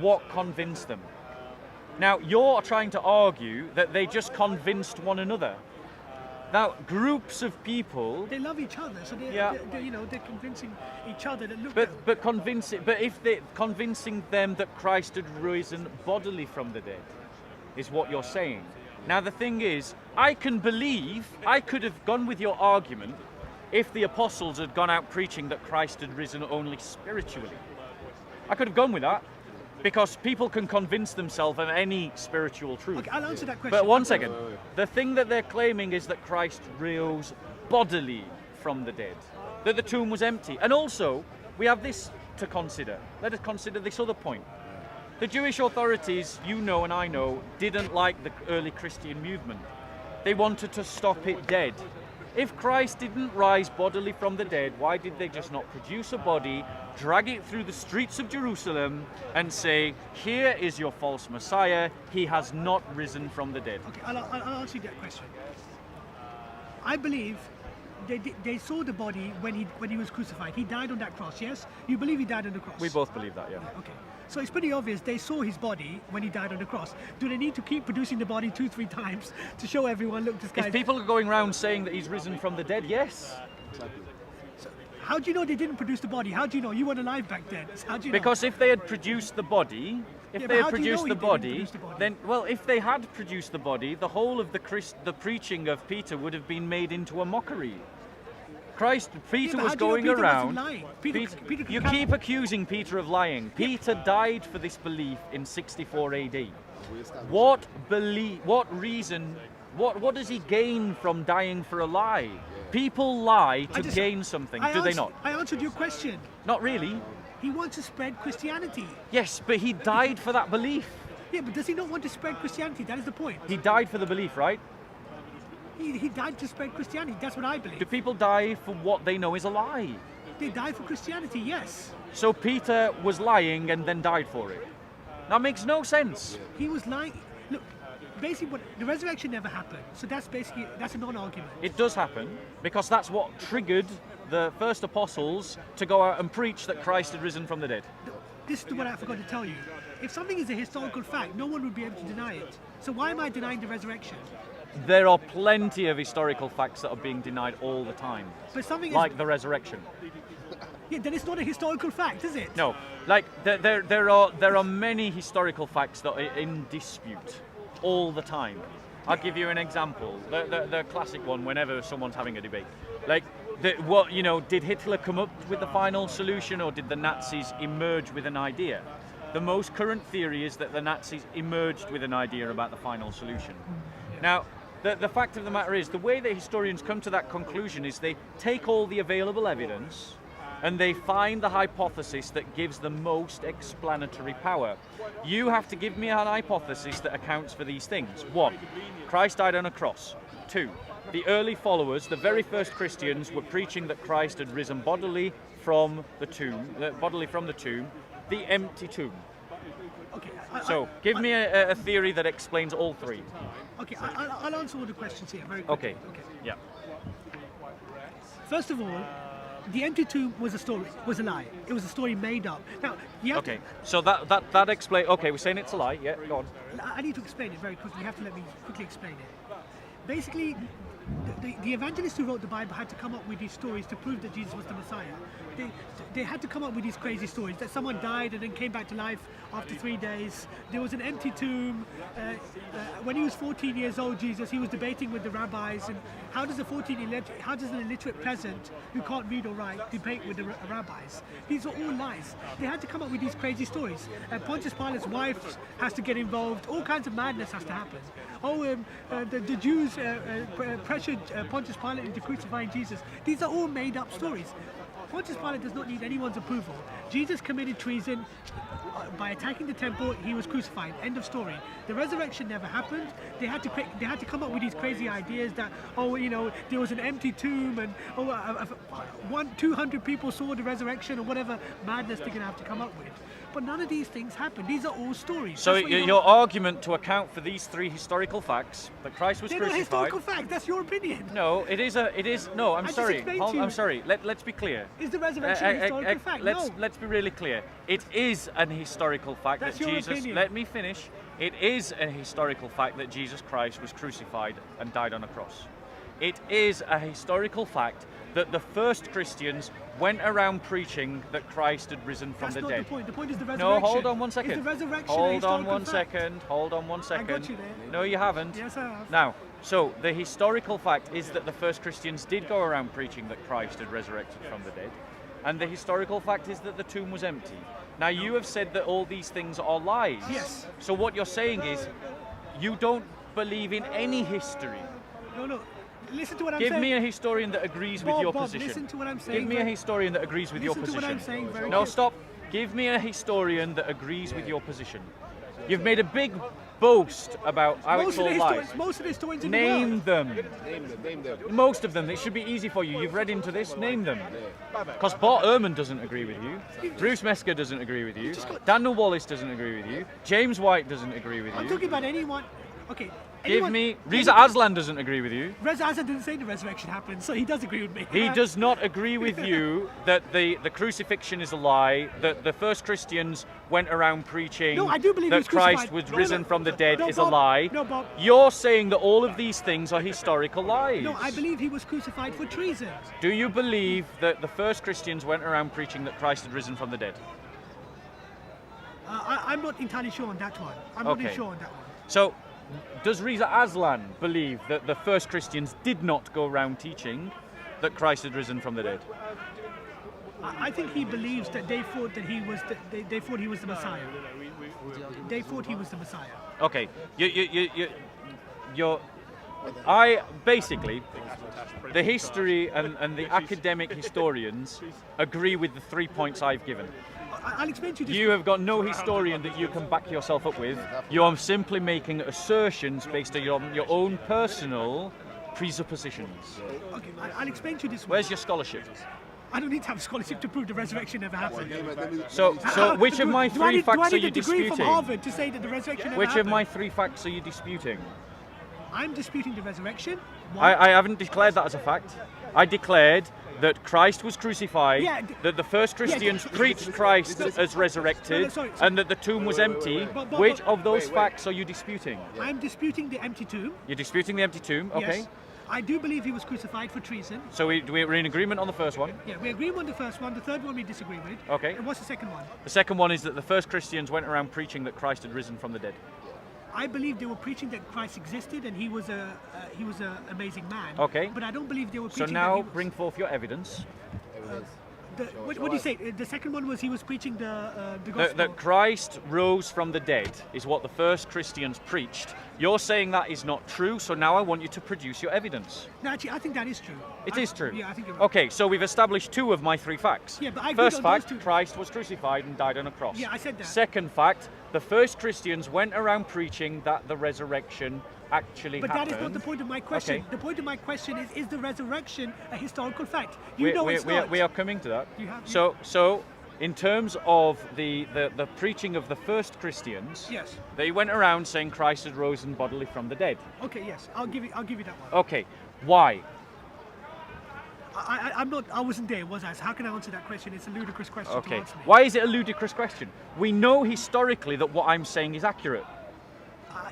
what convinced them? Now, you're trying to argue that they just convinced one another. Now, groups of people, they love each other, so they're convincing each other that look. But if they're convincing them that Christ had risen bodily from the dead, is what you're saying. Now, the thing is, I could have gone with your argument if the apostles had gone out preaching that Christ had risen only spiritually. I could have gone with that. Because people can convince themselves of any spiritual truth. Okay, I'll answer that question. But one second. The thing that they're claiming is that Christ rose bodily from the dead. That the tomb was empty. And also, we have this to consider. Let us consider this other point. The Jewish authorities, you know and I know, didn't like the early Christian movement. They wanted to stop it dead. If Christ didn't rise bodily from the dead, why did they just not produce a body, drag it through the streets of Jerusalem, and say, here is your false Messiah, he has not risen from the dead? Okay, I'll answer that question. I believe they saw the body when he was crucified. He died on that cross, yes? You believe he died on the cross? We both believe that, yeah. Okay. So it's pretty obvious they saw his body when he died on the cross. Do they need to keep producing the body 2-3 times to show everyone, look, this guy... If people are going around saying that he's risen from the dead, yes. So How do you know they didn't produce the body? How do you know? You weren't alive back then. So how do you know? Because if they had produced the body, if Yeah, they but had how do you know produced he the didn't body, produce the body? then, well, if they had produced the body, the whole of the preaching of Peter would have been made into a mockery. Peter but was how do you know going Peter wasn't around. lying? Peter You can't- keep accusing Peter of lying. Peter died for this belief in 64 AD. What reason? What does he gain from dying for a lie? People lie I to just- gain something, I do they answered- not? I answered your question. Not really. He wants to spread Christianity. Yes, but he died for that belief. Yeah, but does he not want to spread Christianity? That is the point. He died for the belief, right? He died to spread Christianity. That's what I believe. Do people die for what they know is a lie? They died for Christianity, yes. So Peter was lying and then died for it. That makes no sense. He was lying. Look, basically, the resurrection never happened. So that's a non-argument. It does happen because that's what triggered the first apostles to go out and preach that Christ had risen from the dead. This is what I forgot to tell you. If something is a historical fact, no one would be able to deny it. So why am I denying the resurrection? There are plenty of historical facts that are being denied all the time, But something is, like the resurrection. yeah, then it's not a historical fact, is it? No, like there are many historical facts that are in dispute all the time. I'll give you an example. The classic one whenever someone's having a debate. Like, did Hitler come up with the final solution or did the Nazis emerge with an idea? The most current theory is that the Nazis emerged with an idea about the final solution. Now, the fact of the matter is, the way that historians come to that conclusion is they take all the available evidence and they find the hypothesis that gives the most explanatory power. You have to give me an hypothesis that accounts for these things. 1, Christ died on a cross. 2, the early followers, the very first Christians, were preaching that Christ had risen bodily from the tomb, the empty tomb. Okay. So, give me a theory that explains all three. Okay, I'll answer all the questions here very quickly. Okay. Yeah. First of all, the empty tomb was a lie. It was a story made up. Now, you have Okay. So that explain. Okay, we're saying it's a lie. Yeah. Go on. I need to explain it very quickly. You have to let me quickly explain it. Basically, the evangelists who wrote the Bible had to come up with these stories to prove that Jesus was the Messiah. They had to come up with these crazy stories that someone died and then came back to life after 3 days. There was an empty tomb. When he was 14 years old, Jesus, he was debating with the rabbis. And how does an illiterate peasant who can't read or write debate with the rabbis? These are all lies. They had to come up with these crazy stories. Pontius Pilate's wife has to get involved. All kinds of madness has to happen. The Jews pressured Pontius Pilate into crucifying Jesus. These are all made up stories. Pontius Pilate does not need anyone's approval. Jesus committed treason by attacking the temple. He was crucified. End of story. The resurrection never happened. They had to come up with these crazy ideas that there was an empty tomb and 200 people saw the resurrection or whatever madness they're gonna have to come up with. But none of these things happened. These are all stories. So That's what your argument to account for these three historical facts that Christ was they're not crucified. historical facts. That's your opinion. No, it is. No, I'm I just sorry. explained to you. I'm sorry. Let's be clear. Is the resurrection a historical fact? No. Let's be really clear. It is an historical fact That's that your Jesus. opinion. Let me finish. It is a historical fact that Jesus Christ was crucified and died on a cross. It is a historical fact that the first Christians went around preaching that Christ had risen from That's the not dead. the point. The point is the No, resurrection. hold on one second. Is the resurrection a Hold on historical one fact? second. Hold on one second. got you there. No, you haven't. Yes, I have. Now, so the historical fact is that the first Christians did go around preaching that Christ had resurrected from the dead. And the historical fact is that the tomb was empty. Now, you have said that all these things are lies. Yes. So what you're saying is you don't believe in any history. No. Listen to what I'm Give saying. me a historian that agrees with your Bob, position. listen to what I'm saying Give me a very- historian that agrees with your Listen to position. what I'm saying very No, quick. stop. Give me a historian that agrees with your position. You've made a big boast about how it's all lies. Most of the historians in the Name world. them. Name them. Most of them. It should be easy for you. You've read into this. Name them. Because Bart Ehrman doesn't agree with you. Bruce Mesker doesn't agree with you. Daniel Wallace doesn't agree with you. James White doesn't agree with I'm you. talking about anyone. Okay. Give anyone- me. Reza Aslan doesn't agree with you. Reza Aslan didn't say the resurrection happened, so he does agree with me. He does not agree with you that the crucifixion is a lie, that the first Christians went around preaching No, I do believe he that was crucified. Christ was No, risen no, from the dead no, is Bob, a lie. no, Bob. You're saying that all of these things are historical lies. No, I believe he was crucified for treason. Do you believe that the first Christians went around preaching that Christ had risen from the dead? I'm not entirely sure on that one. I'm not Okay. sure on that one. So, does Reza Aslan believe that the first Christians did not go around teaching that Christ had risen from the dead? I think he believes that they thought that he was they thought he was the Messiah. They thought he was the Messiah. Okay, I basically, the history and the academic historians agree with the 3 points I've given. I'll explain to you this. You have got no historian that you can back yourself up with. You are simply making assertions based on your own personal presuppositions. Okay, I'll explain to you this. Where's your scholarship? I don't need to have scholarship to prove the resurrection never happened. So which of my Do I three need- facts do I are need you a degree from disputing? Harvard to say that the resurrection never Which of happened? my 3 facts are you disputing? I'm disputing the resurrection. One. I haven't declared that as a fact. I declared that Christ was crucified, Yeah, that the first Christians preached Christ as resurrected, No, sorry. and that the tomb was empty. But- Which of those facts are you disputing? I'm disputing the empty tomb. You're disputing the empty tomb, okay? Yes. I do believe he was crucified for treason. So we're in agreement on the first one. Yeah, we agree on the first one. The third one we disagree with. Okay. And what's the second one? The second one is that the first Christians went around preaching that Christ had risen from the dead. I believe they were preaching that Christ existed and he was a amazing man. Okay. But I don't believe they were So preaching that now he was, bring forth your evidence what do you say? The second one was he was preaching the gospel. that Christ rose from the dead is what the first Christians preached. You're saying that is not true, so now I want you to produce your evidence. No, actually, I think that is true. It is true. Yeah, I think you're right. Okay, so we've established 2 of my 3 facts. Yeah, but I agreed First on those fact, 2. Christ was crucified and died on a cross. Yeah, I said that. Second fact, the first Christians went around preaching that the resurrection actually But happened. that is not the point of my question. Okay. The point of my question is the resurrection a historical fact? we, know we, it's we, not. we are coming to that. You have- So in terms of the preaching of the first Christians, Yes. they went around saying Christ had risen bodily from the dead. Okay, yes. I'll give you that one. Okay, why? I wasn't there, was I? So how can I answer that question? It's a ludicrous question to Okay, answer me. why is it a ludicrous question? We know historically that what I'm saying is accurate. I-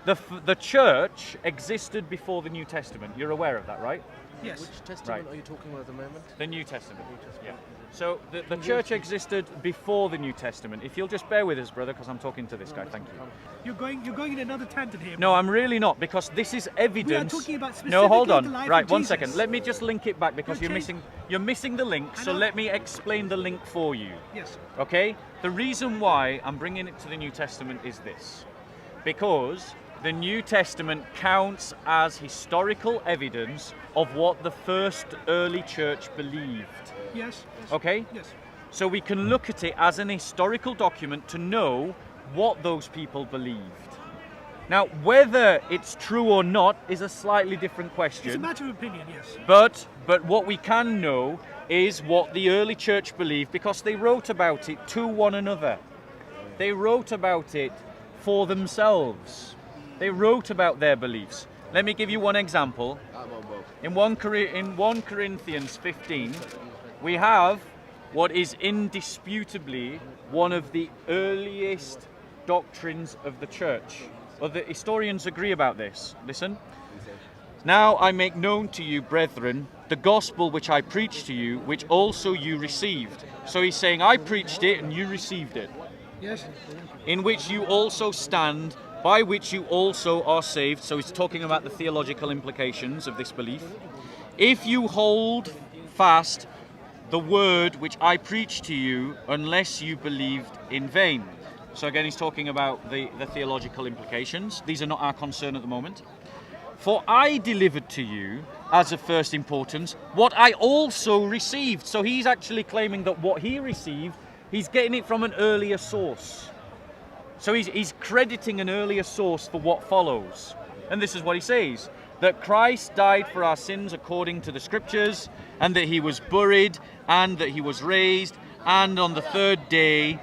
The church existed before the New Testament. You're aware of that, right? Yes. Which testament Right. are you talking about at the moment? The New Testament. Yeah. So the church existed before the New Testament. If you'll just bear with us, brother, because I'm talking to this guy. Thank you. You're going in another tangent here. No, I'm really not, because this is evidence. talking about No, hold specifically on. the life Right, of 1 Jesus. second. Let me just link it back because Okay. you're missing the link. I So know. let me explain the link for you. Yes. Okay? The reason why I'm bringing it to the New Testament is this. Because the New Testament counts as historical evidence of what the first early church believed. Yes. Okay? Yes. So we can look at it as an historical document to know what those people believed. Now, whether it's true or not is a slightly different It's a question. matter of opinion. Yes. But what we can know is what the early church believed because they wrote about it to one another. They wrote about it for themselves. They wrote about their beliefs. Let me give you one example. In 1 Corinthians 15, we have what is indisputably one of the earliest doctrines of the church. Well, the historians agree about this. Listen. Now I make known to you, brethren, the gospel which I preached to you, which also you received. So he's saying, I preached it and you received it. Yes. In which you also stand, by which you also are saved. So he's talking about the theological implications of this belief. If you hold fast the word which I preached to you, unless you believed in vain. So again, he's talking about the theological implications. These are not our concern at the moment. For I delivered to you, as of first importance, what I also received. So he's actually claiming that what he received, he's getting it from an earlier source. So he's crediting an earlier source for what follows. And this is what he says, that Christ died for our sins according to the scriptures, and that he was buried, and that he was raised, and on the third day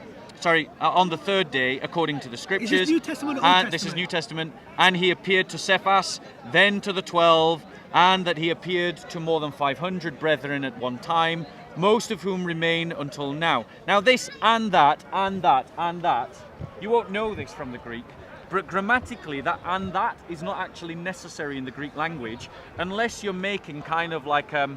on the third day, according to the scriptures. New Testament or Old And this is Testament? New Testament. And he appeared to Cephas, then to the 12, and that he appeared to more than 500 brethren at one time, most of whom remain until now. Now this and that, and that, and that, you won't know this from the Greek, but grammatically that and that is not actually necessary in the Greek language unless you're making kind of like a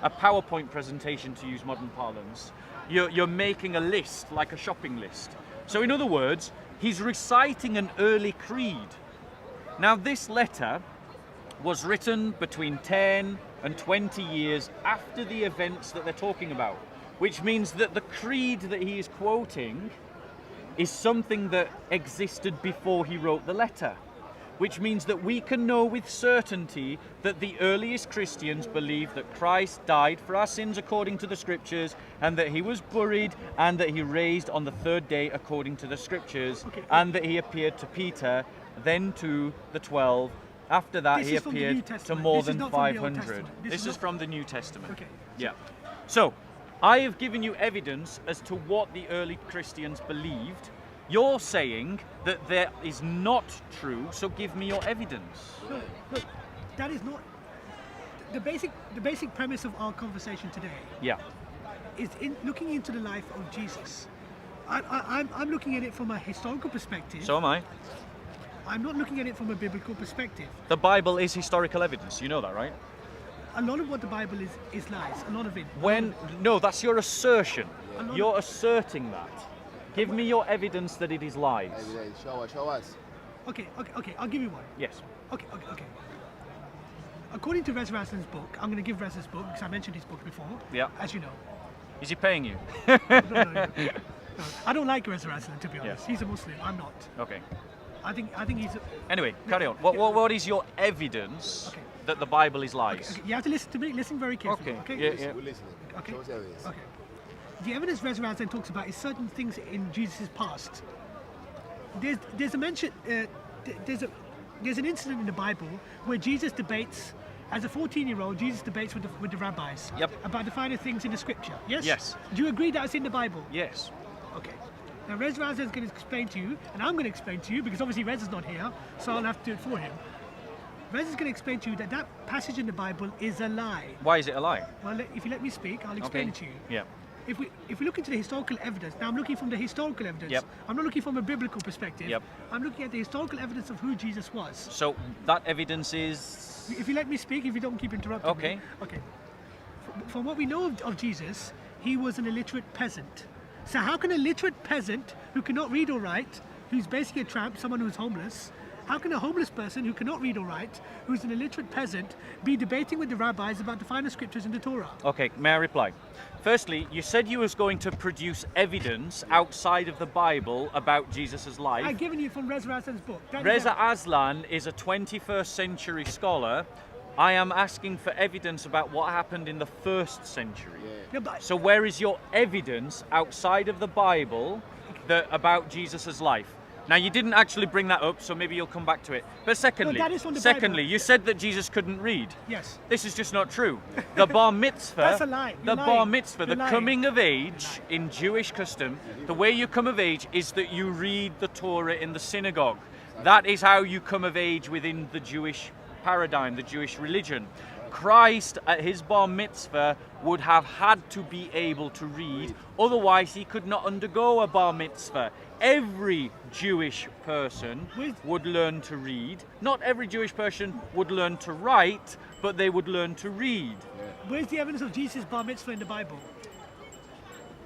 PowerPoint presentation, to use modern parlance. You're making a list, like a shopping list. So in other words, he's reciting an early creed. Now this letter was written between 10 and 20 years after the events that they're talking about, which means that the creed that he is quoting is something that existed before he wrote the letter, which means that we can know with certainty that the earliest Christians believed that Christ died for our sins according to the scriptures, and that he was buried, and that he raised on the third day according to the scriptures, and that he appeared to Peter, then to the 12. After that, This he is from the New appeared to Testament. more This is than not from the Old 500. Testament. This This is is not- from the New Testament. Okay. Yeah. So, I have given you evidence as to what the early Christians believed. You're saying that that is not true, so give me your evidence. Look, that is not the basic premise of our conversation today. Yeah. Is in looking into the life of Jesus. I'm looking at it from a historical perspective. So am I. I'm not looking at it from a biblical perspective. The Bible is historical evidence. You know that, right? A lot of what the Bible is lies. A lot of it. No, that's your assertion. A lot You're asserting that. Give me your evidence that it is lies. Evidence. Show us. Okay. I'll give you one. Yes. Okay. According to Rez Raslin's book, I'm going to give Rez's book because I mentioned his book before. Yeah. As you know. Is he paying you? No. I don't like Rez Raslin, to be honest. Yes. He's a Muslim. I'm not. Okay. I think he's. Anyway, carry on. What is your evidence Okay. that the Bible is lies? Okay, you have to listen to me. Listen very carefully. Okay. Okay. Yeah. We're listening. Okay. Show us evidence. Okay. The evidence Rez Raslin talks about is certain things in Jesus' past. There's a mention. There's an incident in the Bible where Jesus debates. As a 14-year-old, Jesus debates with the rabbis Yep. about the finer things in the scripture. Yes? Yes. Do you agree that's in the Bible? Yes. Okay. Now, Rez Raslin is going to explain to you, and I'm going to explain to you, because obviously Rez is not here, so I'll have to do it for him. Rez is going to explain to you that that passage in the Bible is a lie. Why is it a lie? Well, if you let me speak, I'll explain it to you. Yeah. If we look into the historical evidence, now I'm looking from the historical evidence. Yep. I'm not looking from a biblical perspective. Yep. I'm looking at the historical evidence of who Jesus was. So that evidence is. If you let me speak, if you don't keep interrupting Okay. me. Okay. From what we know of Jesus, he was an illiterate peasant. So how can a literate peasant who cannot read or write, who's basically a tramp, someone who's homeless, how can a homeless person who cannot read or write, who's an illiterate peasant, be debating with the rabbis about the finer scriptures in the Torah? Okay, may I reply? Firstly, you said you was going to produce evidence outside of the Bible about Jesus' life. I've given you from Reza Aslan's book. That is Reza a- Aslan is a 21st century scholar. I am asking for evidence about what happened in the 1st century. No, but- So where is your evidence outside of the Bible about Jesus' life? Now you didn't actually bring that up, so maybe you'll come back to it. But secondly, that is from the Bible. you said that Jesus couldn't read. Yes. This is just not true. The bar mitzvah, That's a lie. the You're bar lying. mitzvah, You're the lying. coming of age in Jewish custom, the way you come of age is that you read the Torah in the synagogue. That is how you come of age within the Jewish paradigm, the Jewish religion. Christ at his bar mitzvah would have had to be able to read, otherwise he could not undergo a bar mitzvah. Every Jewish person would learn to read. Not every Jewish person would learn to write, but they would learn to read. Where's the evidence of Jesus' bar mitzvah in the Bible?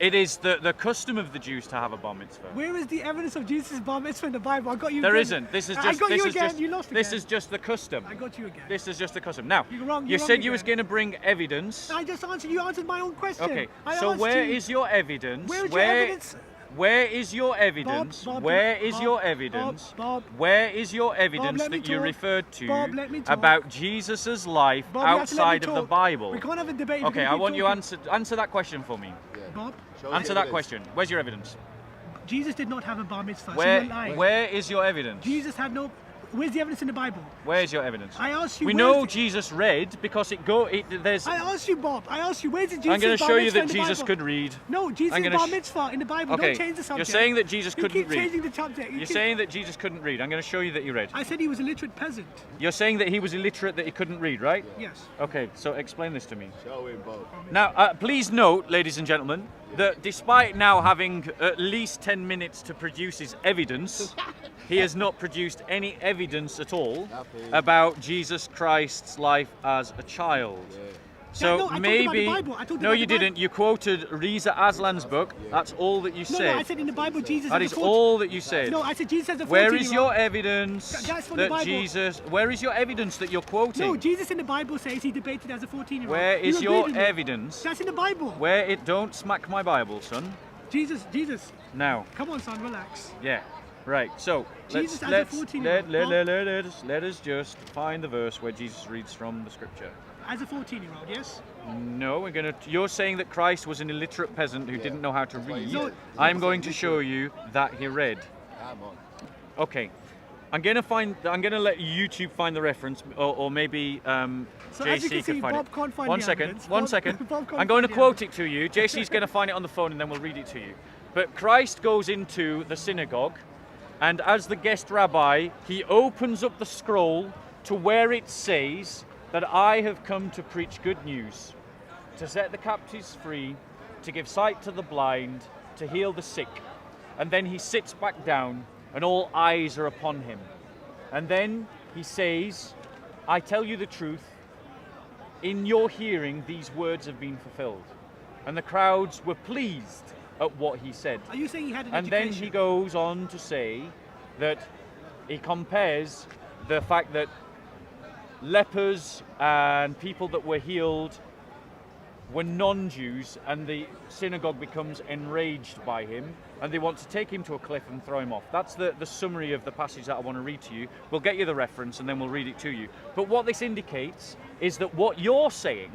It is the custom of the Jews to have a bar mitzvah. Where is the evidence of Jesus' bar mitzvah in the Bible? I got you There again. isn't. This is I just. got this you is again. just. You lost This again. is just the custom. I got you again. This is just the custom. Now, You're wrong, you you're said wrong you was again. going to bring evidence. I just answered. You answered my own question. Okay. I So asked where you. is your evidence? Where is your evidence? Where is your evidence? Bob, Where is Bob, your Bob, evidence? Bob, Where is your evidence let me that you talk. referred to Bob, let me talk. about Jesus' life Bob, you have to let me outside of the talk. Bible? We can't have a debate. if Okay, you I keep want you talking. answer that question for me. Bob, Show us Answer that evidence. question. Where's your evidence? Jesus did not have a bar mitzvah. So Where you're lying. where is your evidence? Jesus had no. Where's the evidence in the Bible? Where's your evidence? I asked you. We where's know the- Jesus read because there's. I asked you, Bob. I asked you, where's the Jesus? I'm going to bar show you mitzvah that in the Jesus Bible? could read. No, Jesus I'm is gonna bar sh- mitzvah in the Bible. Okay, Don't change the subject. you're saying that Jesus You couldn't keep read. changing the subject. You're saying that Jesus couldn't read. I'm going to show you that he read. I said he was a literate peasant. You're saying that he was illiterate, that he couldn't read, right? Yes. Okay, so explain this to me. Show him, Bob. Now, please note, ladies and gentlemen, that despite now having at least 10 minutes to produce his evidence, he has not produced any evidence at all about Jesus Christ's life as a child. So no, I talked about maybe the Bible. I talked no, about you the Bible. didn't. You quoted Reza Aslan's book. That's all that you No, said. I said in the Bible Jesus. That as is a 14 all that you said. No, I said Jesus as a 14-year-old. Where is your evidence That's from the that Bible. Jesus? Where is your evidence that you're quoting? No, Jesus in the Bible says he debated as a 14-year-old. Where You is agreed your with me. evidence? That's in the Bible. Where it don't smack my Bible, son. Jesus. Now, Come on, son, relax. yeah, right. So Jesus as a let's 14-year-old. let us just find the verse where Jesus reads from the scripture. As a 14-year-old, yes? No, you're saying that Christ was an illiterate peasant who didn't know how to read. No. I'm going to show you that he read. Come on. Okay. I'm gonna let YouTube find the reference, or maybe So as you JC can see, find Bob it. can't find One the second. evidence. One Bob- second. Bob can't I'm going to find the quote it to you. JC's going to find it on the phone, and then we'll read it to you. But Christ goes into the synagogue, and as the guest rabbi, he opens up the scroll to where it says that I have come to preach good news, to set the captives free, to give sight to the blind, to heal the sick. And then he sits back down, and all eyes are upon him. And then he says, I tell you the truth, in your hearing these words have been fulfilled. And the crowds were pleased at what he said. Are you saying he had an And education? then he goes on to say that he compares the fact that lepers and people that were healed were non-Jews, and the synagogue becomes enraged by him, and they want to take him to a cliff and throw him off. That's the summary of the passage that I want to read to you. We'll get you the reference and then we'll read it to you. But what this indicates is that what you're saying,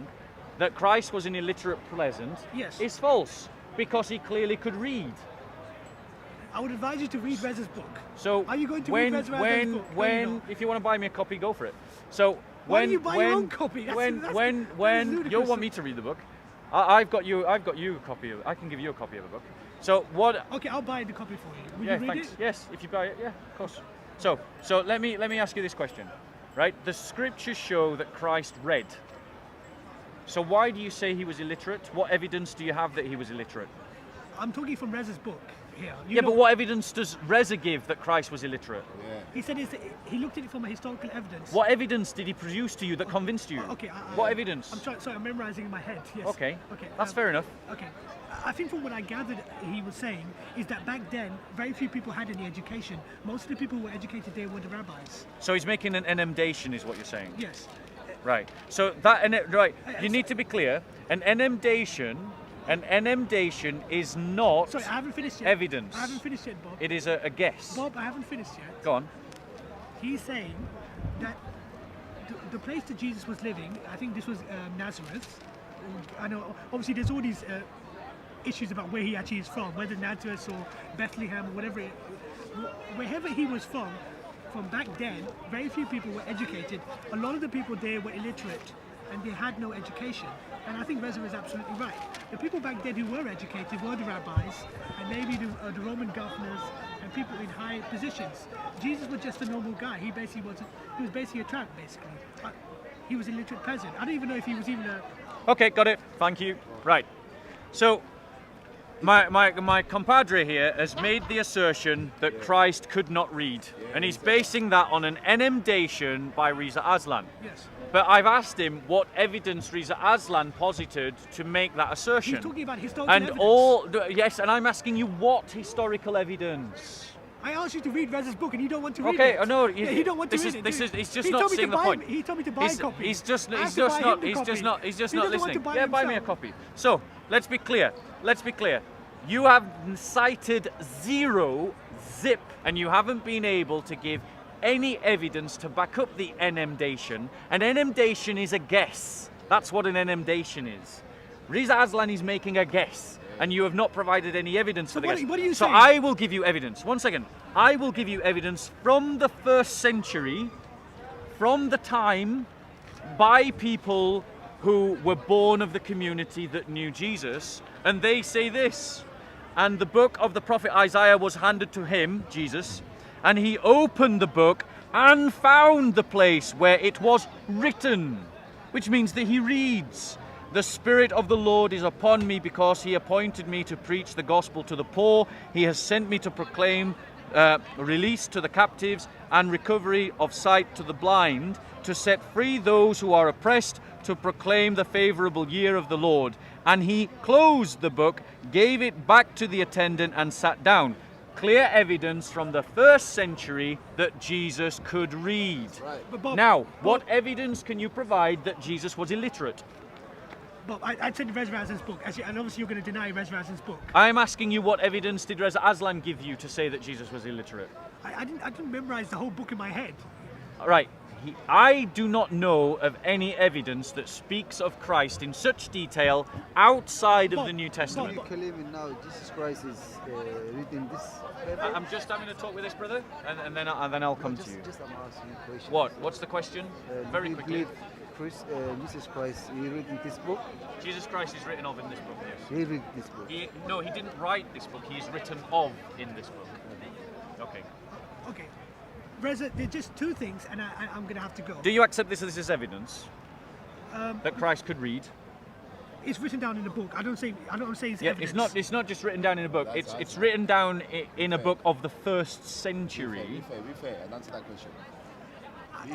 that Christ was an illiterate peasant, Yes. is false, because he clearly could read. I would advise you to read Reza's book. So Are you going to when, read Reza's when, book? No, when, you're not. if you want to buy me a copy, go for it. So Why when, do you buy when, your own copy? That's when ludicrous. you'll want me to read the book, I've got you a copy of. I can give you a copy of a book. So what? Okay, I'll buy the copy for you. Will Yeah, you read thanks. it? Yes, if you buy it, yeah, of course. So let me ask you this question, right? The scriptures show that Christ read. So why do you say he was illiterate? What evidence do you have that he was illiterate? I'm talking from Reza's book here. You Yeah, know, but what evidence does Reza give that Christ was illiterate? He said he looked at it from a historical evidence. What evidence did he produce to you that convinced you? Okay. What evidence? I'm memorizing in my head. Yes. Okay. Okay. That's fair enough. Okay. I think from what I gathered he was saying is that back then very few people had any education. Most of the people who were educated there were the rabbis. So he's making an emendation, is what you're saying? Yes. Right. So that right. You need to be clear. An emendation is not Sorry, I haven't finished yet. evidence. I haven't finished yet, Bob. It is a guess. Bob, I haven't finished yet. Go on. He's saying that the place that Jesus was living, I think this was Nazareth. I know, obviously, there's all these issues about where he actually is from, whether Nazareth or Bethlehem or whatever. Wherever he was from back then, very few people were educated. A lot of the people there were illiterate and they had no education. And I think Reza is absolutely right. The people back then who were educated were the rabbis and maybe the Roman governors and people in high positions. Jesus was just a normal guy. He was basically a tramp, basically. He was a illiterate peasant. I don't even know if he was even a... Okay, got it. Thank you. Right. So my compadre here has made the assertion that Christ could not read, and he's basing that on an emendation by Reza Aslan. Yes. But I've asked him what evidence Reza Aslan posited to make that assertion. He's talking about historical And evidence. yes, and I'm asking you what historical evidence? I asked you to read Reza's book and you don't want to read Okay, it. no, Yeah, you don't want to read it. he's just He not told me to seeing the buy- point. He told me to buy a copy. He's just I have he's to just buy not him the he's just copy. not he's just He not doesn't want listening. to buy Yeah, buy me a himself. copy. So let's be clear. You have cited zero zip, and you haven't been able to give any evidence to back up the emendation. An emendation is a guess. That's what an emendation is. Reza Aslan is making a guess. and you have not provided any evidence So for the what- case. what are you so saying? I will give you evidence. One second. I will give you evidence from the 1st century, from the time, by people who were born of the community that knew Jesus, and they say this. And the book of the prophet Isaiah was handed to him, Jesus, and he opened the book and found the place where it was written, which means that he reads. The Spirit of the Lord is upon me because he appointed me to preach the gospel to the poor. He has sent me to proclaim release to the captives and recovery of sight to the blind, to set free those who are oppressed, to proclaim the favorable year of the Lord. And he closed the book, gave it back to the attendant, and sat down. Clear evidence from the 1st century that Jesus could read. But Bob, Now, what evidence can you provide that Jesus was illiterate? Bob, I said Reza Razan's book, and obviously you're going to deny Reza Razan's book. I'm asking you, what evidence did Reza Aslan give you to say that Jesus was illiterate? I didn't memorize the whole book in my head. Right. I do not know of any evidence that speaks of Christ in such detail outside of Bob, the New Do Testament. you claim now Jesus Christ is written this paper? I'm just having a talk with this brother, and then I'll come to you. Just I'm asking you a question. What? What's the question? Very do you quickly. believe Jesus Christ, he written this book? Jesus Christ is written of in this book, yes. He read this book. No, he didn't write this book. He is written of in this book. Okay. Okay. Reza, there's just two things, and I'm going to have to go. Do you accept this as evidence that Christ could read? It's written down in the book. I don't say it's Yeah, evidence. it's not just written down in a book. It's written down in a book of the 1st century. Be fair, and answer that question.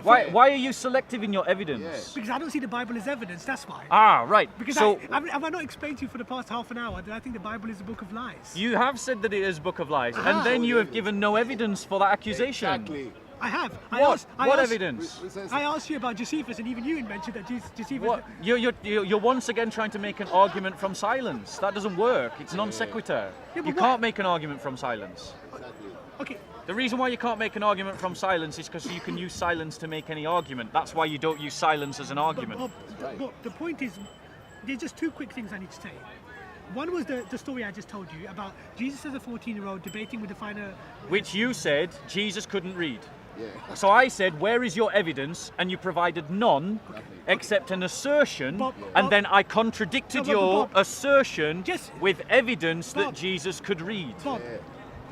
Why are you selective in your evidence? Because I don't see the Bible as evidence. That's why. Ah, right. Because So have I not explained to you for the past half an hour that I think the Bible is a book of lies? you have said that it is a book of lies, and then you have given no evidence for that accusation. Exactly. I have. What? What evidence? I asked you about Josephus, and even you mentioned that Josephus. What? You're once again trying to make an argument from silence. That doesn't work. It's non sequitur. Yeah, but You what- can't make an argument from silence. Okay. The reason why you can't make an argument from silence is because you can use silence to make any argument. That's why you don't use silence as an argument. But the point is, there's just two quick things I need to say. One was the story I just told you about Jesus as a 14-year-old debating with the finer. Which you said Jesus couldn't read. Yeah. So I said, where is your evidence? And you provided none, except an assertion, Bob, and Bob- then I contradicted No, but your Bob, assertion just- with evidence that Bob, Jesus could read. Bob,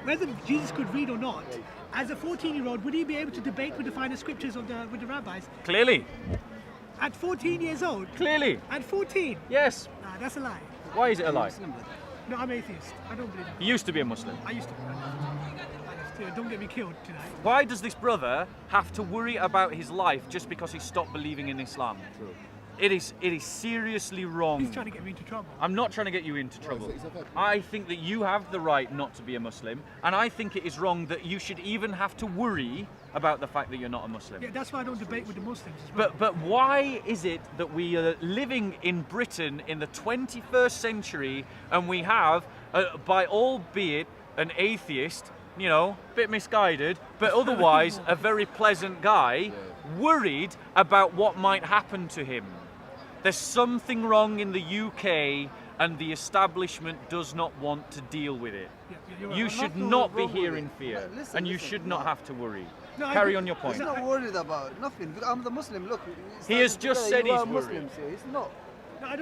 whether Jesus could read or not, as a 14-year-old, would he be able to debate with the finer scriptures with the rabbis? Clearly, At 14 years old? clearly, At 14? yes. Nah, that's a lie. Why is it a lie? No, I'm atheist. I don't believe it. You used to be a Muslim. I used to. Don't get me killed tonight. Why does this brother have to worry about his life just because he stopped believing in Islam? It is seriously wrong. He's trying to get me into trouble. I'm not trying to get you into trouble. it's a fact. I think that you have the right not to be a Muslim, and I think it is wrong that you should even have to worry about the fact that you're not a Muslim. Yeah, that's why I don't debate with the Muslims as well. But why is it that we are living in Britain in the 21st century and we have, by albeit an atheist, you know, a bit misguided, but otherwise a very pleasant guy, worried about what might happen to him? There's something wrong in the UK and the establishment does not want to deal with it. Yeah, you're right. You There's should nothing not be wrong with here it. in fear, Listen, and you listen, should not have to worry. No, I Carry agree. on your point. He's not worried about nothing. Because I'm the Muslim. Look, it's He not has just together, said you he's are worried. Muslims here. He's not. No, I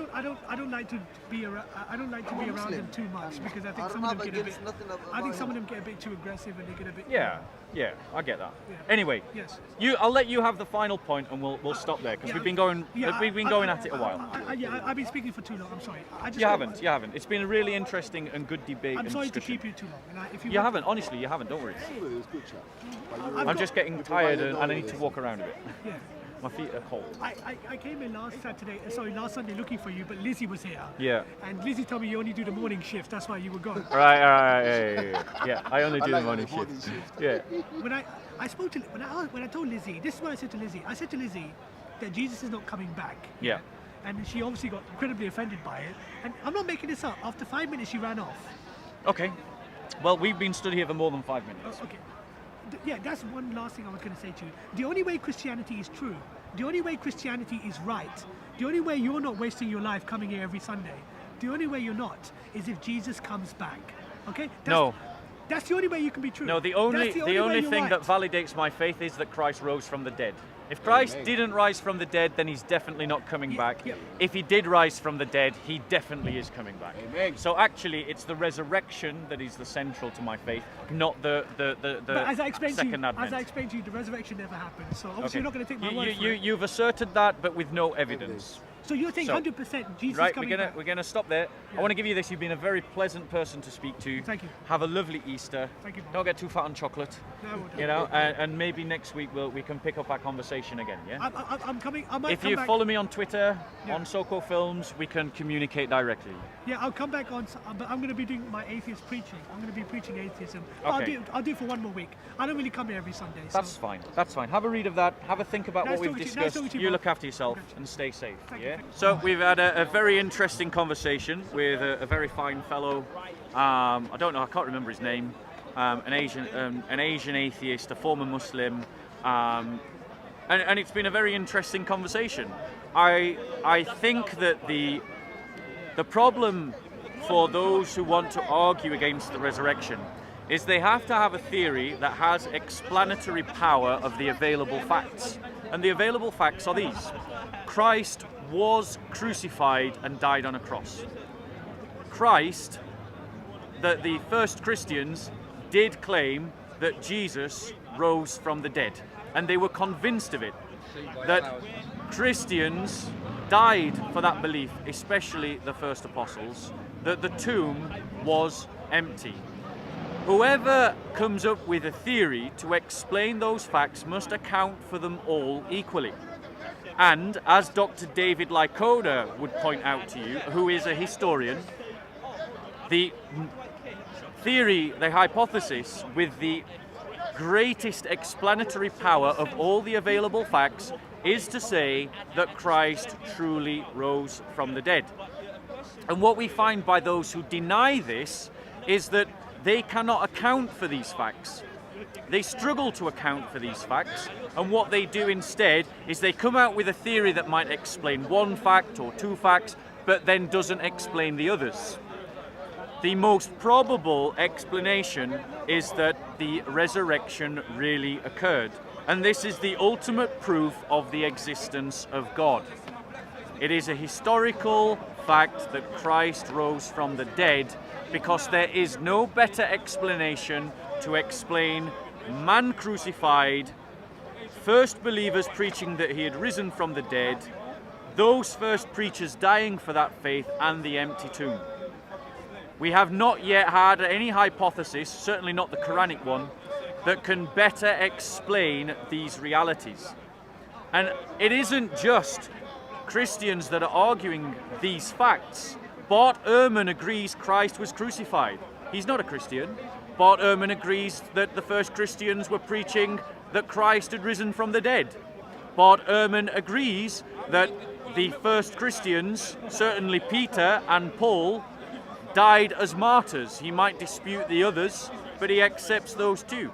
don't like to be around. I don't like to be around Muslim. them too much because I I think don't some of have them get a bit. against nothing about I think some of him. them get a bit too aggressive and they get a bit. Yeah, I get that. Yeah. Anyway, Yes. I'll let you have the final point, and we'll stop there because Yeah, we've been going yeah, we've been going at it a while. I've been speaking for too long. I'm sorry. I just You haven't. It's been a really interesting and good debate I'm and sorry to discussion. keep you too long. And if you You want- haven't, honestly, you haven't. Don't worry. Anyway, it was good chat. But you I've I'm got- just getting tired and I need to walk around a bit. Yeah. My feet are cold. I came in last Sunday looking for you, but Lizzie was here. Yeah. And Lizzie told me you only do the morning shift. That's why you were gone. Right. Yeah. I only do the like morning the morning shift. shift. Yeah. When I spoke to when I told Lizzie, this is what I said to Lizzie. I said to Lizzie that Jesus is not coming back. Yeah. And she obviously got incredibly offended by it. And I'm not making this up. After 5 minutes, she ran off. Okay. Well, we've been stood here for more than 5 minutes. Okay. Yeah, that's one last thing I was going to say to you. The only way Christianity is true, the only way Christianity is right, the only way you're not wasting your life coming here every Sunday the only way you're not is if Jesus comes back. Okay? No. That's the only way you can be true. No, the only That's the only way thing you're that right. validates my faith is that Christ rose from the dead. If Christ Amen. didn't rise from the dead, then he's definitely not coming Yeah, back. yeah. If he did rise from the dead, he definitely is coming back. Amen. So actually, it's the resurrection that is the central to my faith, not the But as I explained to you, second advent. as I explained to you, the resurrection never happened. So obviously Okay. you're not going to take my You- word you- for it. You've asserted that, but with no evidence. So you're saying So- 100% Jesus Right, coming we're back. gonna stop there. Yeah. I want to give you this. You've been a very pleasant person to speak to. Thank you. Have a lovely Easter. Thank you, Bob. Don't get too fat on chocolate. No, I won't. You know, and maybe next week we can pick up our conversation again. Yeah. I'm coming. I might If come you back. follow me on Twitter, Yeah. on Soko Films, we can communicate directly. Yeah, I'll come back on. But I'm going to be doing my atheist preaching. I'm going to be preaching atheism. But Okay. I'll do it for one more week. I don't really come here every Sunday. So. That's fine. That's fine. Have a read of that. Have a think about Nice what we've talking to you. Nice discussed. talking to you, You Bob. look after yourself Okay. and stay safe. Thank you, Yeah. thank you. So we've had a very interesting conversation with a very fine fellow. I don't know. I can't remember his name. An Asian atheist, a former Muslim. And it's been a very interesting conversation. I think that the problem for those who want to argue against the resurrection is they have to have a theory that has explanatory power of the available facts. And the available facts are these. Christ was crucified and died on a cross. Christ, the first Christians did claim that Jesus rose from the dead, and they were convinced of it, that Christians died for that belief, especially the first apostles, that the tomb was empty. Whoever comes up with a theory to explain those facts must account for them all equally. And as Dr. David Lycona would point out to you, who is a historian, the theory, the hypothesis with the greatest explanatory power of all the available facts is to say that Christ truly rose from the dead. And what we find by those who deny this is that they cannot account for these facts. They struggle to account for these facts, and what they do instead is they come out with a theory that might explain one fact or two facts, but then doesn't explain the others. The most probable explanation is that the resurrection really occurred, and this is the ultimate proof of the existence of God. It is a historical fact that Christ rose from the dead because there is no better explanation to explain man crucified, first believers preaching that he had risen from the dead, those first preachers dying for that faith, and the empty tomb. We have not yet had any hypothesis, certainly not the Quranic one, that can better explain these realities. And it isn't just Christians that are arguing these facts. Bart Ehrman agrees Christ was crucified. He's not a Christian. Bart Ehrman agrees that the first Christians were preaching that Christ had risen from the dead. Bart Ehrman agrees that the first Christians, certainly Peter and Paul, died as martyrs. He might dispute the others, but he accepts those too.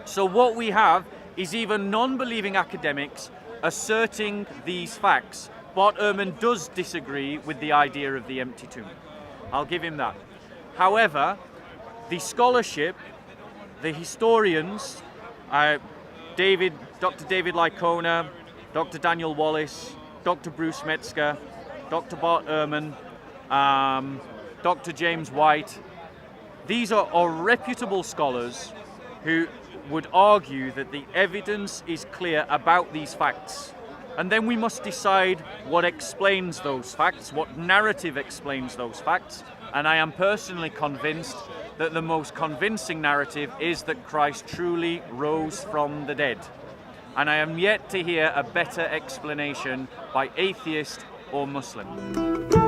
So what we have is even non-believing academics asserting these facts. Bart Ehrman does disagree with the idea of the empty tomb. I'll give him that. However, the scholarship, the historians, Dr. David Lycona, Dr. Daniel Wallace, Dr. Bruce Metzger, Dr. Bart Ehrman, Dr. James White, these are reputable scholars who would argue that the evidence is clear about these facts. And then we must decide what explains those facts, what narrative explains those facts. And I am personally convinced that the most convincing narrative is that Christ truly rose from the dead. And I am yet to hear a better explanation by atheist or Muslim.